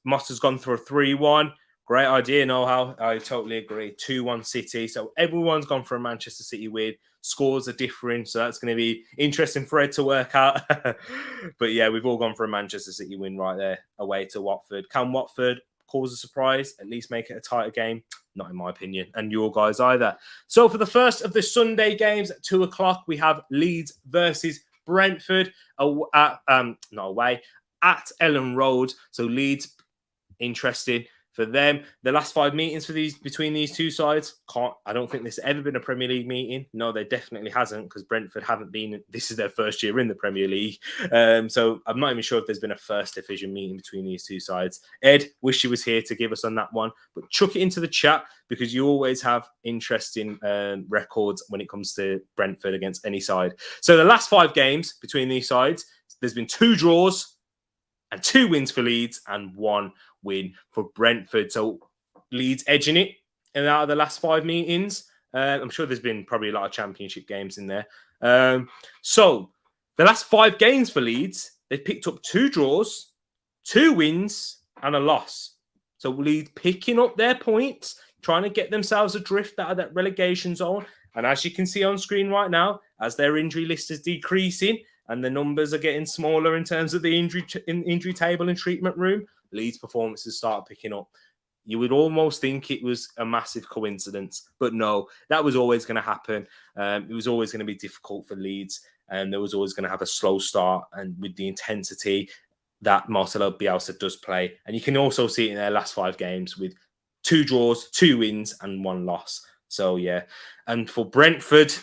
Moss has gone for a 3-1. Great idea, know-how. I totally agree. 2-1 City. So everyone's gone for a Manchester City win. Scores are different, so that's going to be interesting for Ed to work out. But yeah, we've all gone for a Manchester City win right there, away to Watford. Can Watford cause a surprise? At least make it a tighter game? Not in my opinion, and your guys either. So for the first of the Sunday games at 2 o'clock, we have Leeds versus Brentford. Not away, at Ellen Road. So Leeds, interesting for them. The last 5 meetings between these two sides, I don't think there's ever been a Premier League meeting. No, there definitely hasn't, because Brentford haven't been. This is their first year in the Premier League, so I'm not even sure if there's been a first division meeting between these two sides. Ed, wish you was here to give us on that one, but chuck it into the chat, because you always have interesting records when it comes to Brentford against any side. So the last 5 games between these sides, there's been 2 draws and 2 wins for Leeds and 1 win for Brentford. So Leeds edging it in out of the last 5 meetings. I'm sure there's been probably a lot of championship games in there. So the last 5 games for Leeds, they've picked up 2 draws, 2 wins and a loss. So Leeds picking up their points, trying to get themselves adrift out of that relegation zone. And as you can see on screen right now, as their injury list is decreasing and the numbers are getting smaller in terms of the injury table and treatment room, Leeds' performances start picking up. You would almost think it was a massive coincidence, but no, that was always going to happen. It was always going to be difficult for Leeds, and there was always going to have a slow start, and with the intensity that Marcelo Bielsa does play. And you can also see it in their last 5 games with 2 draws, 2 wins and 1 loss. So yeah, and for Brentford,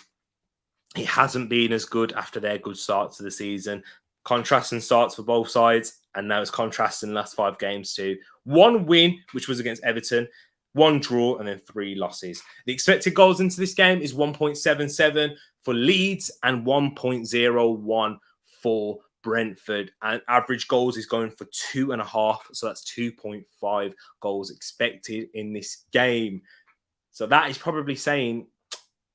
it hasn't been as good after their good start to the season. Contrasting starts for both sides, and now it's contrasting the last 5 games too. 1 win, which was against Everton, 1 draw, and then 3 losses. The expected goals into this game is 1.77 for Leeds and 1.01 for Brentford. And average goals is going for 2.5, so that's 2.5 goals expected in this game. So that is probably saying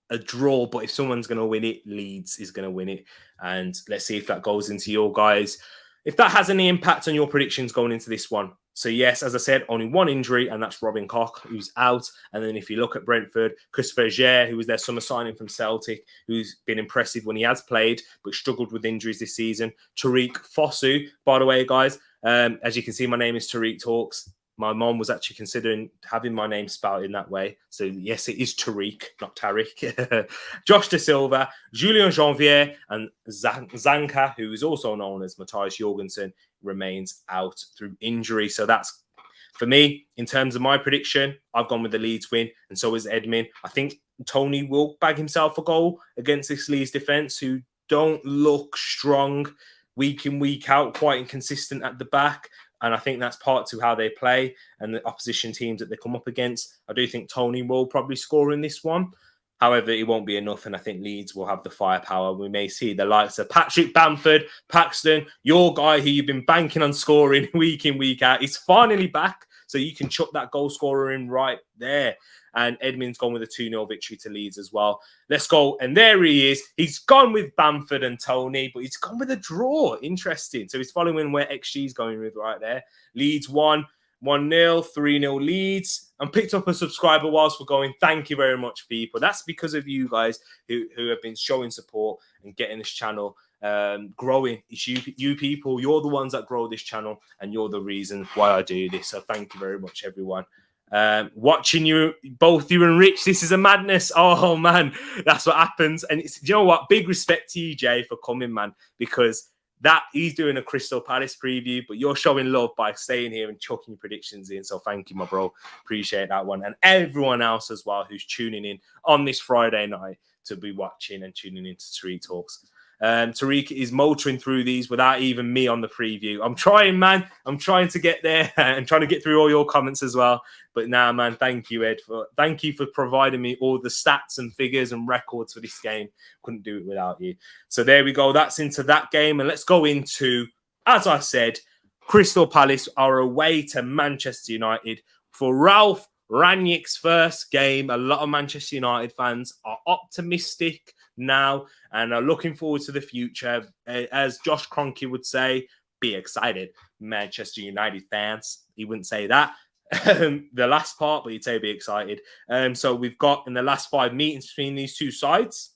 a draw, but if someone's going to win it, Leeds is going to win it. And let's see if that goes into your guys. If that has any impact on your predictions going into this one. So yes, as I said, only 1 injury, and that's Robin Koch, who's out. And then if you look at Brentford, Christopher Jair, who was their summer signing from Celtic, who's been impressive when he has played, but struggled with injuries this season. Tereak Fosu, by the way, guys, as you can see, my name is Tereak Talks. My mom was actually considering having my name spelled in that way. So, yes, it is Tereak, not Tariq. Josh Da Silva, Julien Janvier, and Zanka, who is also known as Matthias Jorgensen, remains out through injury. So that's, for me, in terms of my prediction, I've gone with the Leeds win, and so is Edmin. I think Tony will bag himself a goal against this Leeds defence, who don't look strong week in, week out, quite inconsistent at the back. And I think that's part to how they play and the opposition teams that they come up against. I do think Tony will probably score in this one. However, it won't be enough, and I think Leeds will have the firepower. We may see the likes of Patrick Bamford, Paxton, your guy who you've been banking on scoring week in, week out. He's finally back, so you can chuck that goal scorer in right there. And Edmund's gone with a 2-0 victory to Leeds as well. Let's go. And there he is. He's gone with Bamford and Tony, but he's gone with a draw. Interesting. So he's following where XG is going with right there. Leeds 1, 1-0, 3-0 Leeds. And picked up a subscriber whilst we're going. Thank you very much, people. That's because of you guys who have been showing support and getting this channel growing. It's you people. You're the ones that grow this channel, and you're the reason why I do this. So thank you very much, everyone. Watching you, both you and Rich, this is a madness. Oh man, that's what happens. And it's, you know what, big respect to you, Jay, for coming, man, because that he's doing a Crystal Palace preview, but you're showing love by staying here and chucking your predictions in. So thank you, my bro. Appreciate that one. And everyone else as well who's tuning in on this Friday night to be watching and tuning into Tereak Talks. Tereak is motoring through these without even me on the preview. I'm trying, man. I'm trying to get there and trying to get through all your comments as well. But now, man, thank you, Ed. Thank you for providing me all the stats and figures and records for this game. Couldn't do it without you. So there we go. That's into that game. And let's go into, as I said, Crystal Palace are away to Manchester United for Ralph Rangnick's first game. A lot of Manchester United fans are optimistic now and are looking forward to the future. As Josh Kroenke would say, be excited, Manchester United fans. He wouldn't say that. the last part, but you'd be excited. So we've got in the last 5 meetings between these two sides,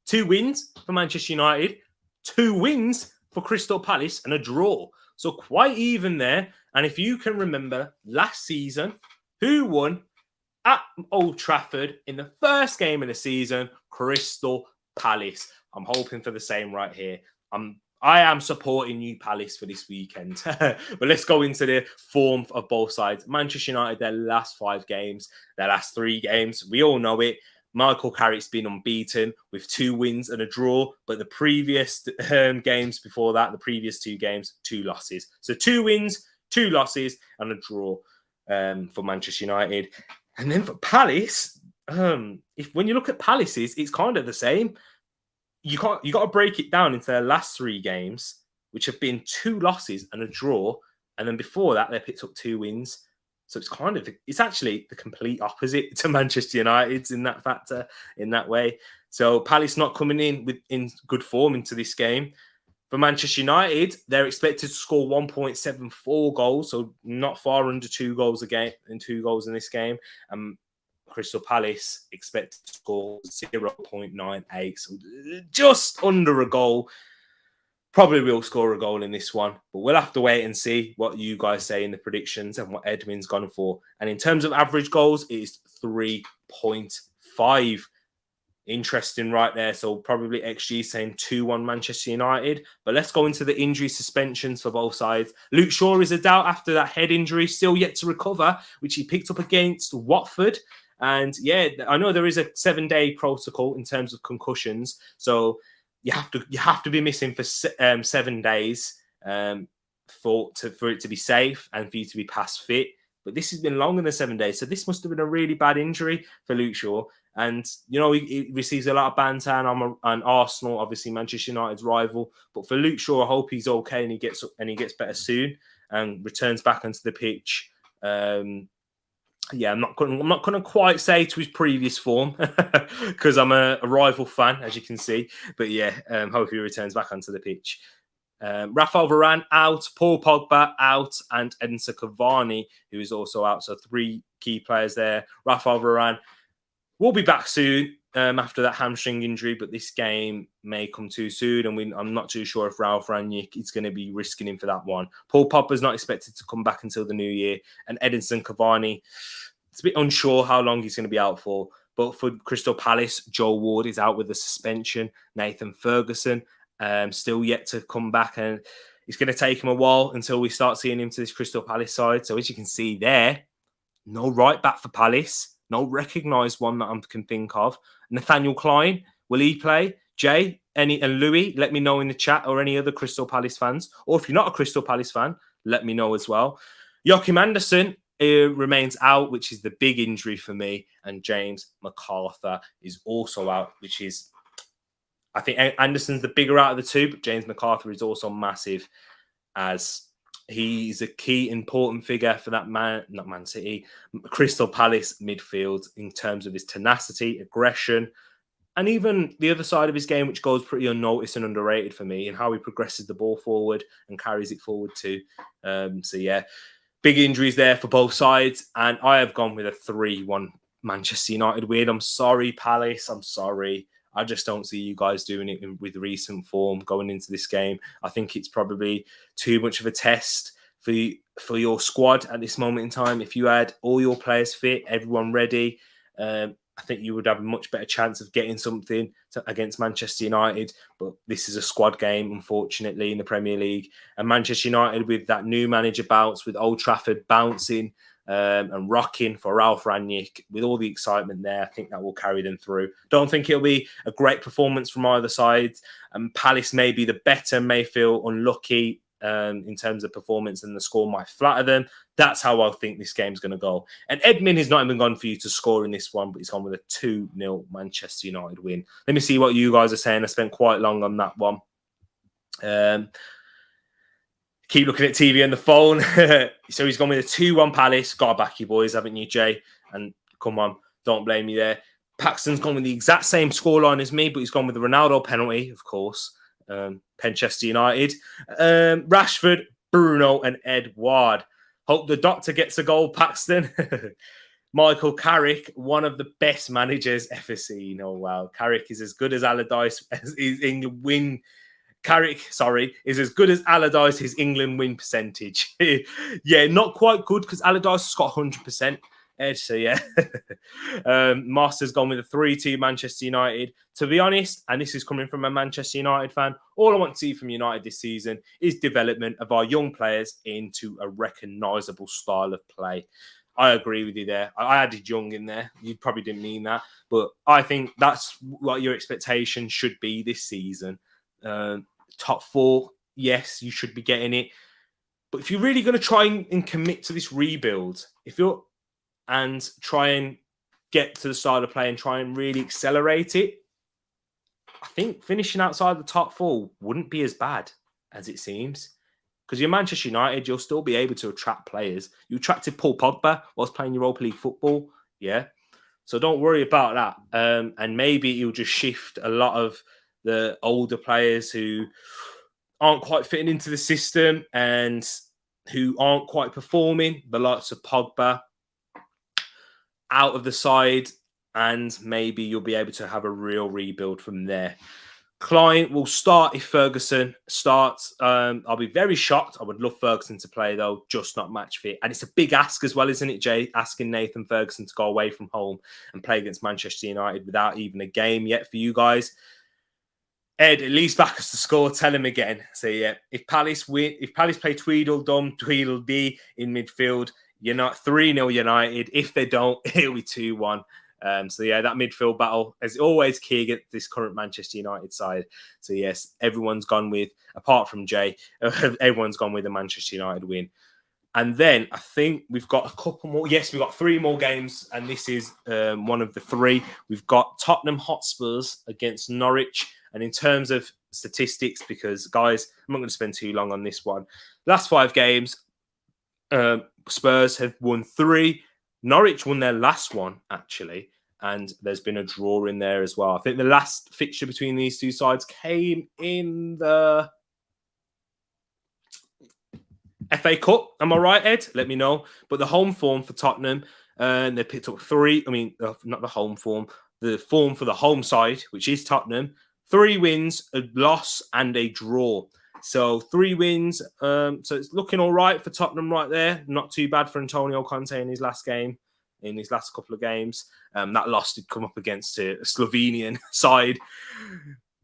2 wins for Manchester United, 2 wins for Crystal Palace, and a draw. So quite even there. And if you can remember last season, who won at Old Trafford in the first game of the season? Crystal Palace. I'm hoping for the same right here. I am supporting you, Palace, for this weekend. But let's go into the form of both sides. Manchester United, their last 5 games, their last 3 games, we all know it. Michael Carrick's been unbeaten with 2 wins and a draw, but the previous games before that, the previous 2 games, 2 losses. So 2 wins, 2 losses, and a draw for Manchester United. And then for Palace, when you look at Palace's, it's kind of the same. You got to break it down into their last 3 games, which have been 2 losses and a draw, and then before that they picked up 2 wins. So it's actually the complete opposite to Manchester United's in that factor, in that way. So Palace not coming in good form into this game. For Manchester United, they're expected to score 1.74 goals, so not far under 2 goals a game and 2 goals in this game. Crystal Palace expected to score 0.98, so just under a goal. Probably will score a goal in this one, but we'll have to wait and see what you guys say in the predictions and what Edmund's gone for. And in terms of average goals, it is 3.5. Interesting right there. So probably XG saying 2-1 Manchester United. But let's go into the injury suspensions for both sides. Luke Shaw is a doubt after that head injury, still yet to recover, which he picked up against Watford. And yeah, I know there is a 7-day protocol in terms of concussions. So you have to be missing for 7 days for it to be safe and for you to be past fit. But this has been longer than 7 days, so this must have been a really bad injury for Luke Shaw. And you know he receives a lot of banter, and Arsenal, obviously Manchester United's rival. But for Luke Shaw, I hope he's okay and he gets better soon and returns back onto the pitch. Yeah, I'm not going to quite say to his previous form because I'm a rival fan, as you can see. But yeah, hope he returns back onto the pitch. Rafael Varane out, Paul Pogba out, and Edinson Cavani, who is also out. So 3 key players there. Rafael Varane will be back soon after that hamstring injury, but this game may come too soon, and I'm not too sure if Ralph Rangnick is going to be risking him for that one. Paul Pogba's not expected to come back until the new year, and Edinson Cavani, it's a bit unsure how long he's going to be out for. But for Crystal Palace, Joel Ward is out with a suspension. Nathan Ferguson still yet to come back, and it's going to take him a while until we start seeing him to this Crystal Palace side. So as you can see there, no right back for Palace, no recognised one that I can think of. Nathaniel Klein, will he play? Jay, and Louis, let me know in the chat, or any other Crystal Palace fans. Or if you're not a Crystal Palace fan, let me know as well. Joachim Andersen remains out, which is the big injury for me. And James McArthur is also out, which is, I think Anderson's the bigger out of the 2, but James McArthur is also massive, as he's a key important figure for that not Man City, Crystal Palace midfield in terms of his tenacity, aggression, and even the other side of his game, which goes pretty unnoticed and underrated for me, and how he progresses the ball forward and carries it forward too. So yeah, big injuries there for both sides, and I have gone with a 3-1 Manchester United win. I'm sorry, Palace. I'm sorry. I just don't see you guys doing it with recent form going into this game. I think it's probably too much of a test for your squad at this moment in time. If you had all your players fit, everyone ready, I think you would have a much better chance of getting something against Manchester United. But this is a squad game, unfortunately, in the Premier League. And Manchester United, with that new manager bounce, with Old Trafford bouncing, and rocking for Ralph Rangnick, with all the excitement there, I think that will carry them through. Don't think it'll be a great performance from either side. Palace may be the better, may feel unlucky in terms of performance, and the score might flatter them. That's how I think this game's going to go. And Edmund has not even gone for you to score in this one, but he's gone with a 2-0 Manchester United win. Let me see what you guys are saying. I spent quite long on that one. Keep looking at TV on the phone. So he's gone with a 2-1 Palace. Got to back you boys, haven't you, Jay? And come on, don't blame me there. Paxton's gone with the exact same scoreline as me, but he's gone with the Ronaldo penalty, of course. Manchester United. Rashford, Bruno, and Edouard. Hope the doctor gets a goal, Paxton. Michael Carrick, one of the best managers ever seen. Oh, wow. Carrick is as good as Allardyce as his England win. Carrick, sorry, is as good as Allardyce, his England win percentage. Yeah, not quite good because Allardyce has got 100%. So, yeah. Moss has gone with a 3-2 Manchester United. To be honest, and this is coming from a Manchester United fan, all I want to see from United this season is development of our young players into a recognisable style of play. I agree with you there. I added young in there. You probably didn't mean that. But I think that's what your expectation should be this season. Top 4, yes, you should be getting it. But if you're really going to try and commit to this rebuild, and try and get to the style of play and try and really accelerate it, I think finishing outside the top 4 wouldn't be as bad as it seems. Because you're Manchester United, you'll still be able to attract players. You attracted Paul Pogba whilst playing Europa League football. Yeah. So don't worry about that. And maybe you'll just shift a lot of the older players who aren't quite fitting into the system and who aren't quite performing, the likes of Pogba, out of the side. And maybe you'll be able to have a real rebuild from there. Client will start if Ferguson starts. I'll be very shocked. I would love Ferguson to play, though, just not match fit. And it's a big ask as well, isn't it, Jay? Asking Nathan Ferguson to go away from home and play against Manchester United without even a game yet for you guys. Ed, at least back us to score. Tell him again. So, yeah, if Palace play Tweedledum, Tweedledee in midfield, you're not 3-0 United. If they don't, it'll be 2-1. So, yeah, that midfield battle is always key against this current Manchester United side. So, yes, everyone's gone with, apart from Jay, everyone's gone with a Manchester United win. And then I think we've got a couple more. Yes, we've got 3 more games, and this is one of the 3. We've got Tottenham Hotspurs against Norwich. And in terms of statistics, because, guys, I'm not going to spend too long on this one. Last 5 games, Spurs have won 3. Norwich won their last one, actually, and there's been a draw in there as well. I think the last fixture between these two sides came in the FA Cup. Am I right, Ed? Let me know. But the home form for Tottenham, they picked up 3. I mean, not the home form. The form for the home side, which is Tottenham. 3 wins, a loss, and a draw. So 3 wins. So it's looking all right for Tottenham right there. Not too bad for Antonio Conte in his last game, in his last couple of games. That loss did come up against a Slovenian side,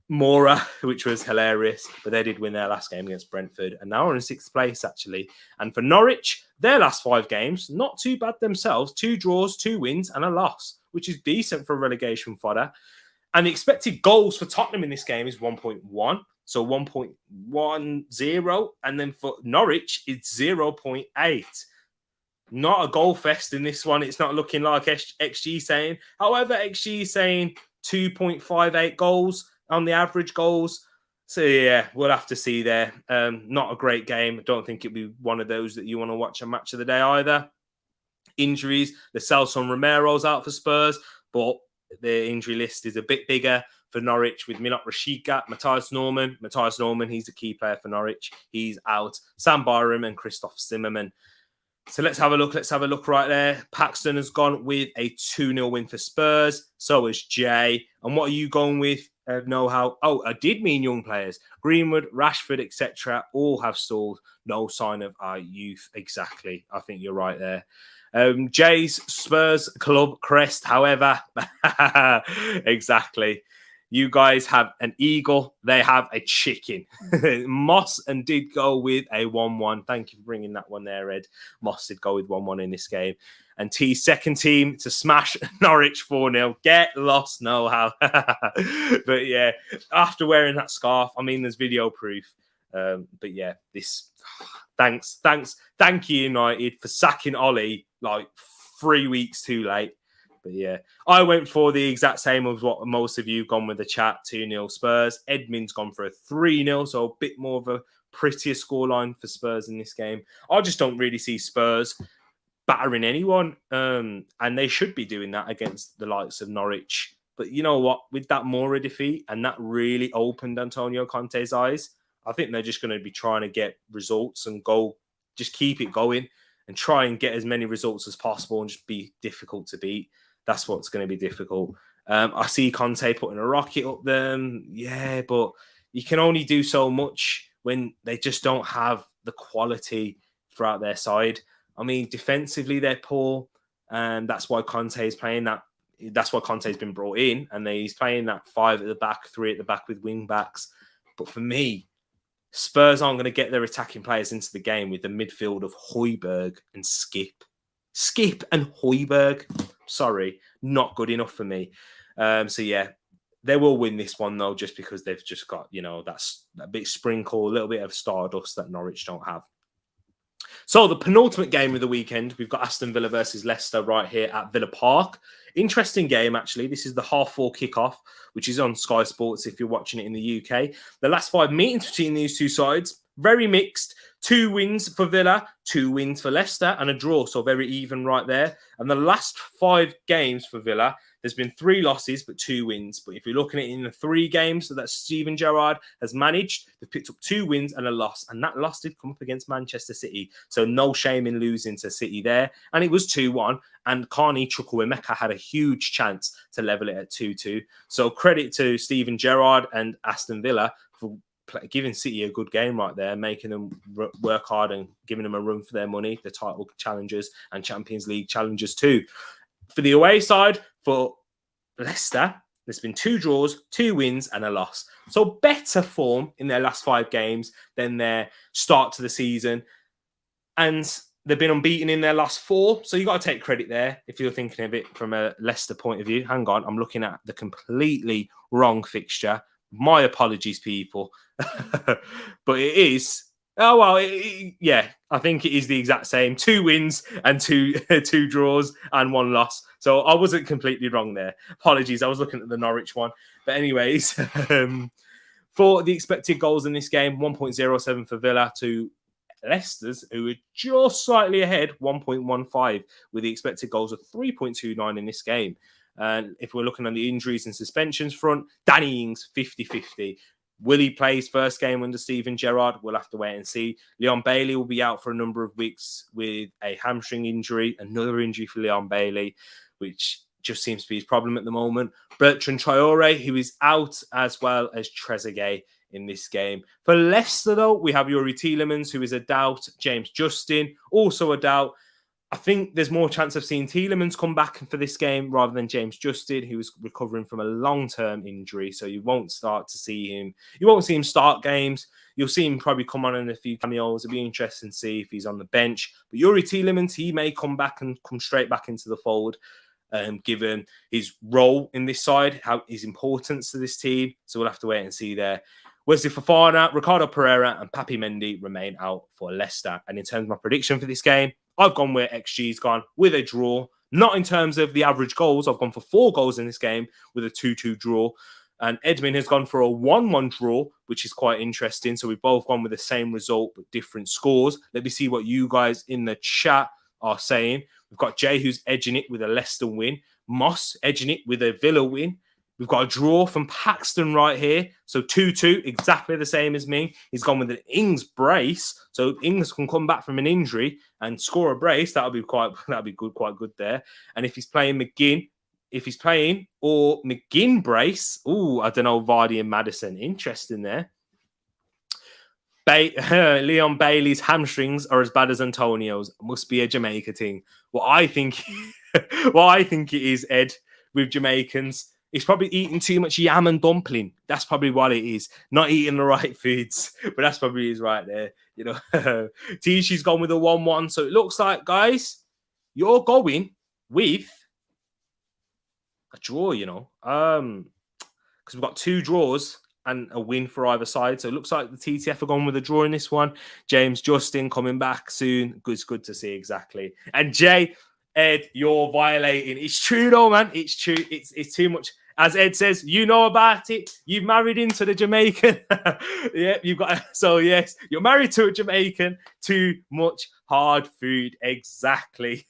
Mora, which was hilarious. But they did win their last game against Brentford. And now we're in 6th place, actually. And for Norwich, their last 5 games, not too bad themselves. 2 draws, 2 wins, and a loss, which is decent for relegation fodder. And the expected goals for Tottenham in this game is 1.1. So 1.10. And then for Norwich, it's 0.8. Not a goal fest in this one. It's not looking like XG saying. However, XG is saying 2.58 goals on the average goals. So, yeah, we'll have to see there. Not a great game. I don't think it'll be one of those that you want to watch a match of the day either. Injuries. The Celson Romero's out for Spurs, but the injury list is a bit bigger for Norwich with Milot Rashica, Matthias Norman. Matthias Norman, he's the key player for Norwich. He's out. Sam Byram and Christoph Zimmerman. So let's have a look. Let's have a look right there. Paxton has gone with a 2-0 win for Spurs. So is Jay. And what are you going with? Know-how. Oh, I did mean young players. Greenwood, Rashford, etc. all have stalled. No sign of our youth. Exactly. I think you're right there. Jay's Spurs club crest, however, exactly. You guys have an eagle. They have a chicken. Moss and did go with a 1-1. Thank you for bringing that one there, Ed. Moss did go with 1-1 in this game. And T's second team to smash Norwich 4-0. Get lost, know how. But yeah, after wearing that scarf, I mean, there's video proof. But yeah, this... Thank you, United, for sacking Ollie like 3 weeks too late. But yeah, I went for the exact same as what most of you have gone with the chat. 2-0 Spurs. Edmund's gone for a 3-0, so a bit more of a prettier scoreline for Spurs in this game. I just don't really see Spurs battering anyone, and they should be doing that against the likes of Norwich. But you know what? With that Mora defeat, and that really opened Antonio Conte's eyes, I think they're just going to be trying to get results and go, just keep it going. and try and get as many results as possible and just be difficult to beat. That's what's going to be difficult. I see Conte putting a rocket up them. Yeah, but you can only do so much when they just don't have the quality throughout their side. I mean, defensively, they're poor. And that's why Conte is playing that. That's why Conte's been brought in. And he's playing that 5 at the back, 3 at the back with wing backs. But for me, Spurs aren't going to get their attacking players into the game with the midfield of Højbjerg and Skip. Skip and Højbjerg. Sorry, not good enough for me. So yeah, they will win this one though, just because they've just got, that's a bit sprinkle, a little bit of stardust that Norwich don't have. So the penultimate game of the weekend, we've got Aston Villa versus Leicester right here at Villa Park. Interesting game, actually. This is the 4:30 kickoff, which is on Sky Sports if you're watching it in the UK. The last 5 meetings between these two sides, very mixed. 2 wins for Villa, 2 wins for Leicester, and a draw. So very even right there. And the last 5 games for Villa, there's been 3 losses, but 2 wins. But if you're looking at it in the 3 games that Steven Gerrard has managed, they've picked up 2 wins and a loss. And that loss did come up against Manchester City. So no shame in losing to City there. And it was 2-1. And Carney Chukwuemeka had a huge chance to level it at 2-2. So credit to Steven Gerrard and Aston Villa for giving City a good game right there, making them work hard and giving them a run for their money, the title challengers and Champions League challengers too. For the away side, for Leicester, there's been 2 draws, 2 wins and a loss. So better form in their last 5 games than their start to the season. And they've been unbeaten in their last 4. So you got to take credit there if you're thinking of it from a Leicester point of view. Hang on, I'm looking at the completely wrong fixture. My apologies, people. But it is. Oh, well, yeah, I think it is the exact same. 2 wins and 2 draws and 1 loss. So I wasn't completely wrong there. Apologies, I was looking at the Norwich one. But anyways, for the expected goals in this game, 1.07 for Villa to Leicester's, who are just slightly ahead, 1.15, with the expected goals of 3.29 in this game. And if we're looking on the injuries and suspensions front, Danny Ings, 50-50. Will he play his first game under Steven Gerrard? We'll have to wait and see. Leon Bailey will be out for a number of weeks with a hamstring injury, another injury for Leon Bailey, which just seems to be his problem at the moment. Bertrand Traore, who is out, as well as Trezeguet in this game. For Leicester, though, we have Yuri Tielemans, who is a doubt. James Justin, also a doubt. I think there's more chance of seeing Tielemans come back for this game rather than James Justin, who is recovering from a long-term injury. So you won't start to see him. You won't see him start games. You'll see him probably come on in a few cameos. It'll be interesting to see if he's on the bench. But Yuri Tielemans, he may come back and come straight back into the fold, given his role in this side, his importance to this team. So we'll have to wait and see there. Wesley Fofana, Ricardo Pereira, and Papi Mendy remain out for Leicester. And in terms of my prediction for this game, I've gone where XG's gone, with a draw. Not in terms of the average goals. I've gone for 4 goals in this game with a 2-2 draw. And Edmund has gone for a 1-1 draw, which is quite interesting. So we've both gone with the same result, but different scores. Let me see what you guys in the chat are saying. We've got Jay, who's edging it with a Leicester win. Moss edging it with a Villa win. We've got a draw from Paxton right here. So 2-2, exactly the same as me. He's gone with an Ings brace. So if Ings can come back from an injury and score a brace, that'll be quite good there. And if he's playing McGinn, or McGinn brace, I don't know, Vardy and Maddison. Interesting there. Leon Bailey's hamstrings are as bad as Antonio's. Must be a Jamaica thing. What I think it is, Ed, with Jamaicans, he's probably eating too much yam and dumpling. That's probably what it is. Not eating the right foods. But that's probably is right there. Tishi's gone with a 1-1. So it looks like, guys, you're going with a draw, because we've got 2 draws and a win for either side. So it looks like the TTF are gone with a draw in this one. James Justin coming back soon. It's good to see, exactly. And Jay, Ed, you're violating. It's true though, man. It's true. It's too much. As Ed says, you know about it. You've married into the Jamaican. Yeah, you've got. So yes, you're married to a Jamaican. Too much hard food. Exactly.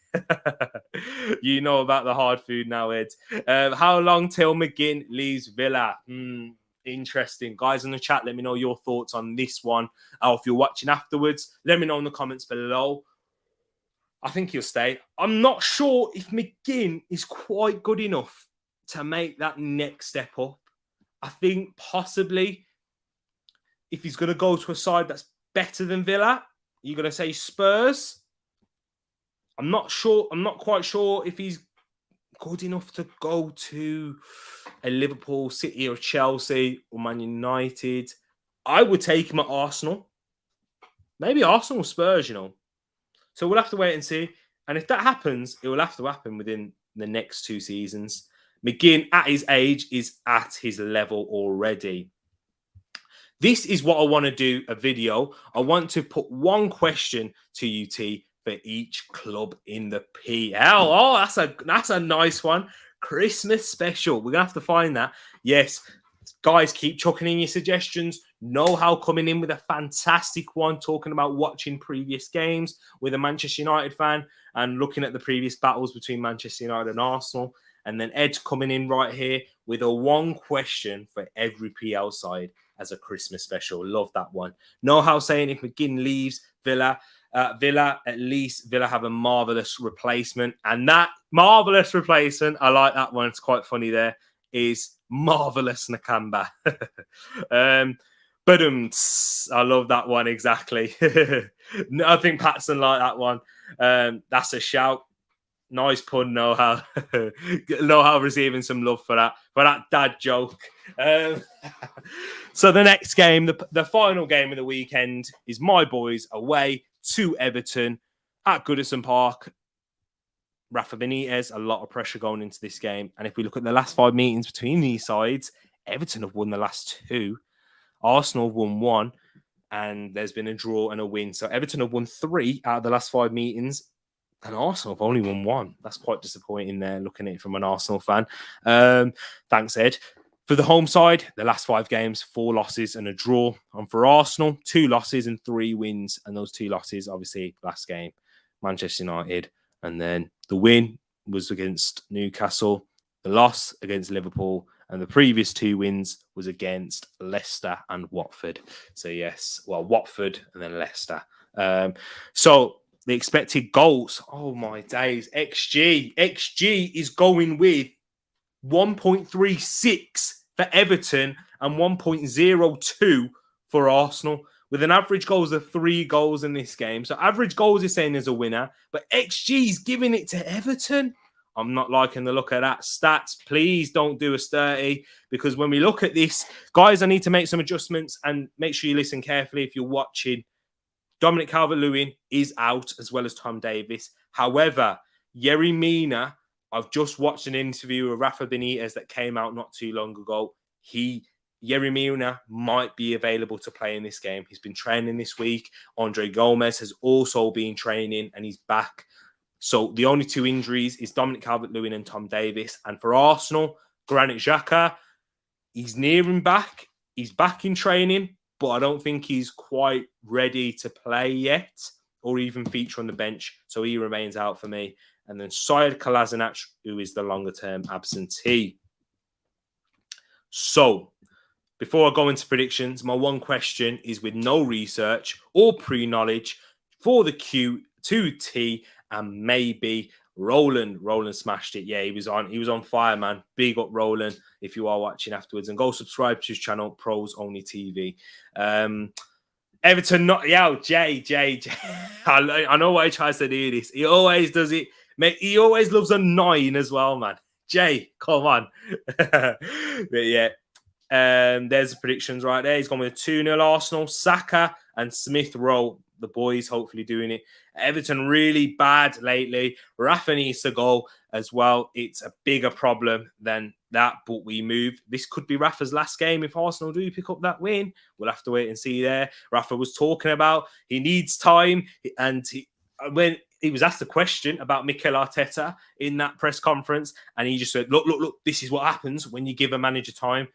You know about the hard food now, Ed. How long till McGinn leaves Villa? Interesting. Guys in the chat, let me know your thoughts on this one. Or if you're watching afterwards, let me know in the comments below. I think he'll stay. I'm not sure if McGinn is quite good enough to make that next step up. I think possibly if he's going to go to a side that's better than Villa, you're going to say Spurs. I'm not sure. I'm not quite sure if he's good enough to go to a Liverpool, City, or Chelsea, or Man United. I would take him at Arsenal. Maybe Arsenal or Spurs, So we'll have to wait and see. And if that happens, it will have to happen within the next 2 seasons. McGinn, at his age, is at his level already. This is what I want to do, a video. I want to put one question to you, T, for each club in the PL. Oh, that's a nice one. Christmas special. We're going to have to find that. Yes, guys, keep chucking in your suggestions. Know-how coming in with a fantastic one, talking about watching previous games with a Manchester United fan and looking at the previous battles between Manchester United and Arsenal. And then Ed coming in right here with a one question for every PL side as a Christmas special. Love that one. Know-how saying if McGinn leaves Villa, at least Villa have a marvellous replacement. And that marvellous replacement, I like that one. It's quite funny there, is Marvellous Nakamba. But I love that one exactly. I think Patson like that one. That's a shout. Nice pun, know-how. Know-how receiving some love for that dad joke. So the next game, the final game of the weekend, is my boys away to Everton at Goodison Park. Rafa Benitez, a lot of pressure going into this game. And if we look at the last 5 meetings between these sides, Everton have won the last 2. Arsenal have won 1. And there's been a draw and a win. So Everton have won 3 out of the last 5 meetings. And Arsenal have only won 1. That's quite disappointing there, looking at it from an Arsenal fan. Thanks, Ed. For the home side, the last 5 games, 4 losses and a draw. And for Arsenal, 2 losses and 3 wins. And those 2 losses, obviously, last game, Manchester United. And then the win was against Newcastle. The loss against Liverpool. And the previous 2 wins was against Leicester and Watford. So, yes, well, Watford and then Leicester. So, the expected goals. Oh, my days. XG. XG is going with 1.36 for Everton and 1.02 for Arsenal, with an average goals of 3 goals in this game. So average goals is saying there's a winner, but XG is giving it to Everton. I'm not liking the look of that. Stats, please don't do us dirty, because when we look at this, guys, I need to make some adjustments, and make sure you listen carefully if you're watching. Dominic Calvert-Lewin is out, as well as Tom Davies. However, Yerry Mina, I've just watched an interview with Rafa Benitez that came out not too long ago. Yerry Mina might be available to play in this game. He's been training this week. Andre Gomez has also been training, and he's back. So the only 2 injuries is Dominic Calvert-Lewin and Tom Davies. And for Arsenal, Granit Xhaka, he's nearing back. He's back in training, but I don't think he's quite ready to play yet or even feature on the bench. So he remains out for me. And then Sead Kolasinac, who is the longer-term absentee. So, before I go into predictions, my one question is, with no research or pre-knowledge, for the Q2T and maybe Roland. Roland smashed it. Yeah, he was on fire, man. Big up Roland if you are watching afterwards. And go subscribe to his channel, Pros Only TV. Everton not out. Jay. I know why he tries to do this. He always does it. Mate, he always loves a 9 as well, man. Jay, come on. But yeah. There's the predictions right there. He's gone with a 2-0 Arsenal. Saka and Smith Rowe, the boys, hopefully doing it. Everton really bad lately. Rafa needs to go as well. It's a bigger problem than that, but we move. This could be Rafa's last game if Arsenal do pick up that win. We'll have to wait and see there. Rafa was talking about he needs time, and when he was asked a question about Mikel Arteta in that press conference, and he just said, look, this is what happens when you give a manager time.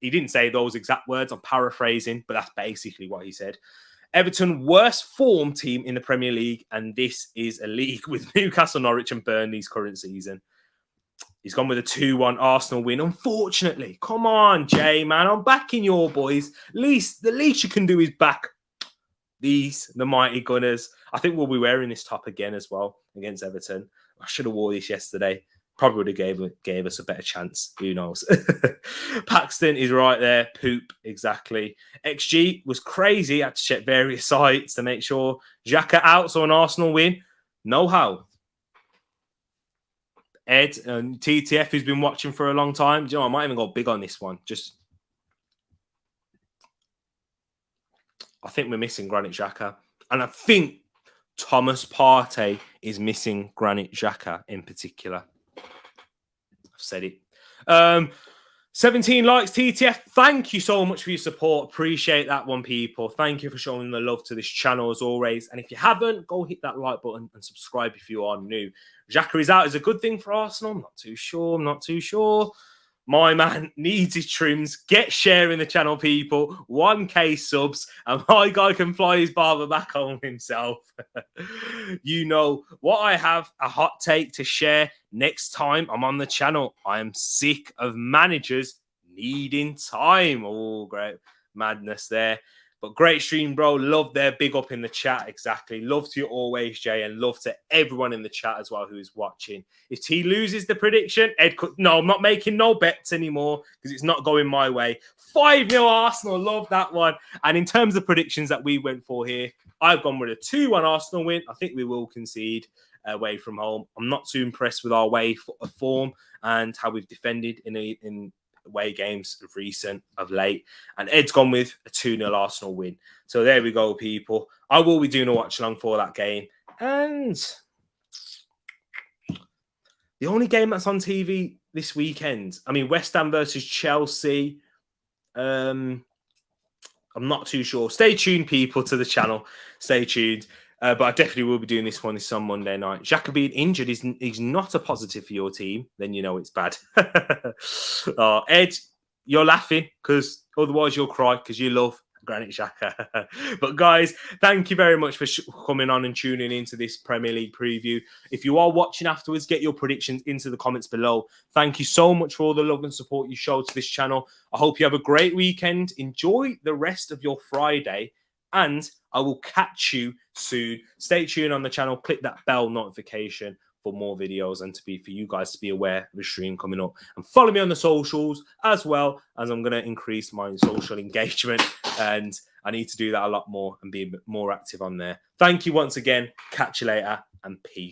He didn't say those exact words. I'm paraphrasing, but that's basically what he said. Everton, worst form team in the Premier League, and this is a league with Newcastle, Norwich and Burnley's current season. He's gone with a 2-1 Arsenal win. Unfortunately, come on, Jay, man. I'm backing your boys. The least you can do is back the mighty Gunners. I think we'll be wearing this top again as well against Everton. I should have wore this yesterday. Probably would have gave us a better chance. Who knows? Paxton is right there. Poop, exactly. XG was crazy. I had to check various sites to make sure. Xhaka out, so an Arsenal win. No how. Ed and TTF, who's been watching for a long time. Do you know, I might even go big on this one. I think we're missing Granit Xhaka. And I think Thomas Partey is missing Granit Xhaka in particular. I've said it. 17 likes, TTF. Thank you so much for your support. Appreciate that one, people. Thank you for showing the love to this channel as always. And if you haven't, go hit that like button and subscribe if you are new. Xhaka is out. Is a good thing for Arsenal. I'm not too sure. My man needs his trims. Get sharing the channel, people. 1K subs. And my guy can fly his barber back home himself. You know what I have a hot take to share next time I'm on the channel. I am sick of managers needing time. Oh, great madness there. But great stream, bro. Love their big up in the chat. Exactly. Love to you always, Jay. And love to everyone in the chat as well who is watching. If he loses the prediction, Ed could... No, I'm not making no bets anymore because it's not going my way. 5-0 Arsenal. Love that one. And in terms of predictions that we went for here, I've gone with a 2-1 Arsenal win. I think we will concede away from home. I'm not too impressed with our way of form and how we've defended in away games of late. And Ed's gone with a 2-0 Arsenal win. So there we go, people. I will be doing a watch along for that game. And the only game that's on TV this weekend, I mean, West Ham versus Chelsea. I'm not too sure. Stay tuned, people, to the channel. Stay tuned. But I definitely will be doing this one on Monday night. Xhaka being injured is not a positive for your team. Then you know it's bad. Ed, you're laughing because otherwise you'll cry because you love Granit Xhaka. But guys, thank you very much for coming on and tuning into this Premier League preview. If you are watching afterwards, get your predictions into the comments below. Thank you so much for all the love and support you showed to this channel. I hope you have a great weekend. Enjoy the rest of your Friday. And I will catch you soon. Stay tuned on the channel. Click that bell notification for more videos and for you guys to be aware of the stream coming up. And follow me on the socials as well, as I'm going to increase my social engagement. And I need to do that a lot more and be a bit more active on there. Thank you once again. Catch you later and peace.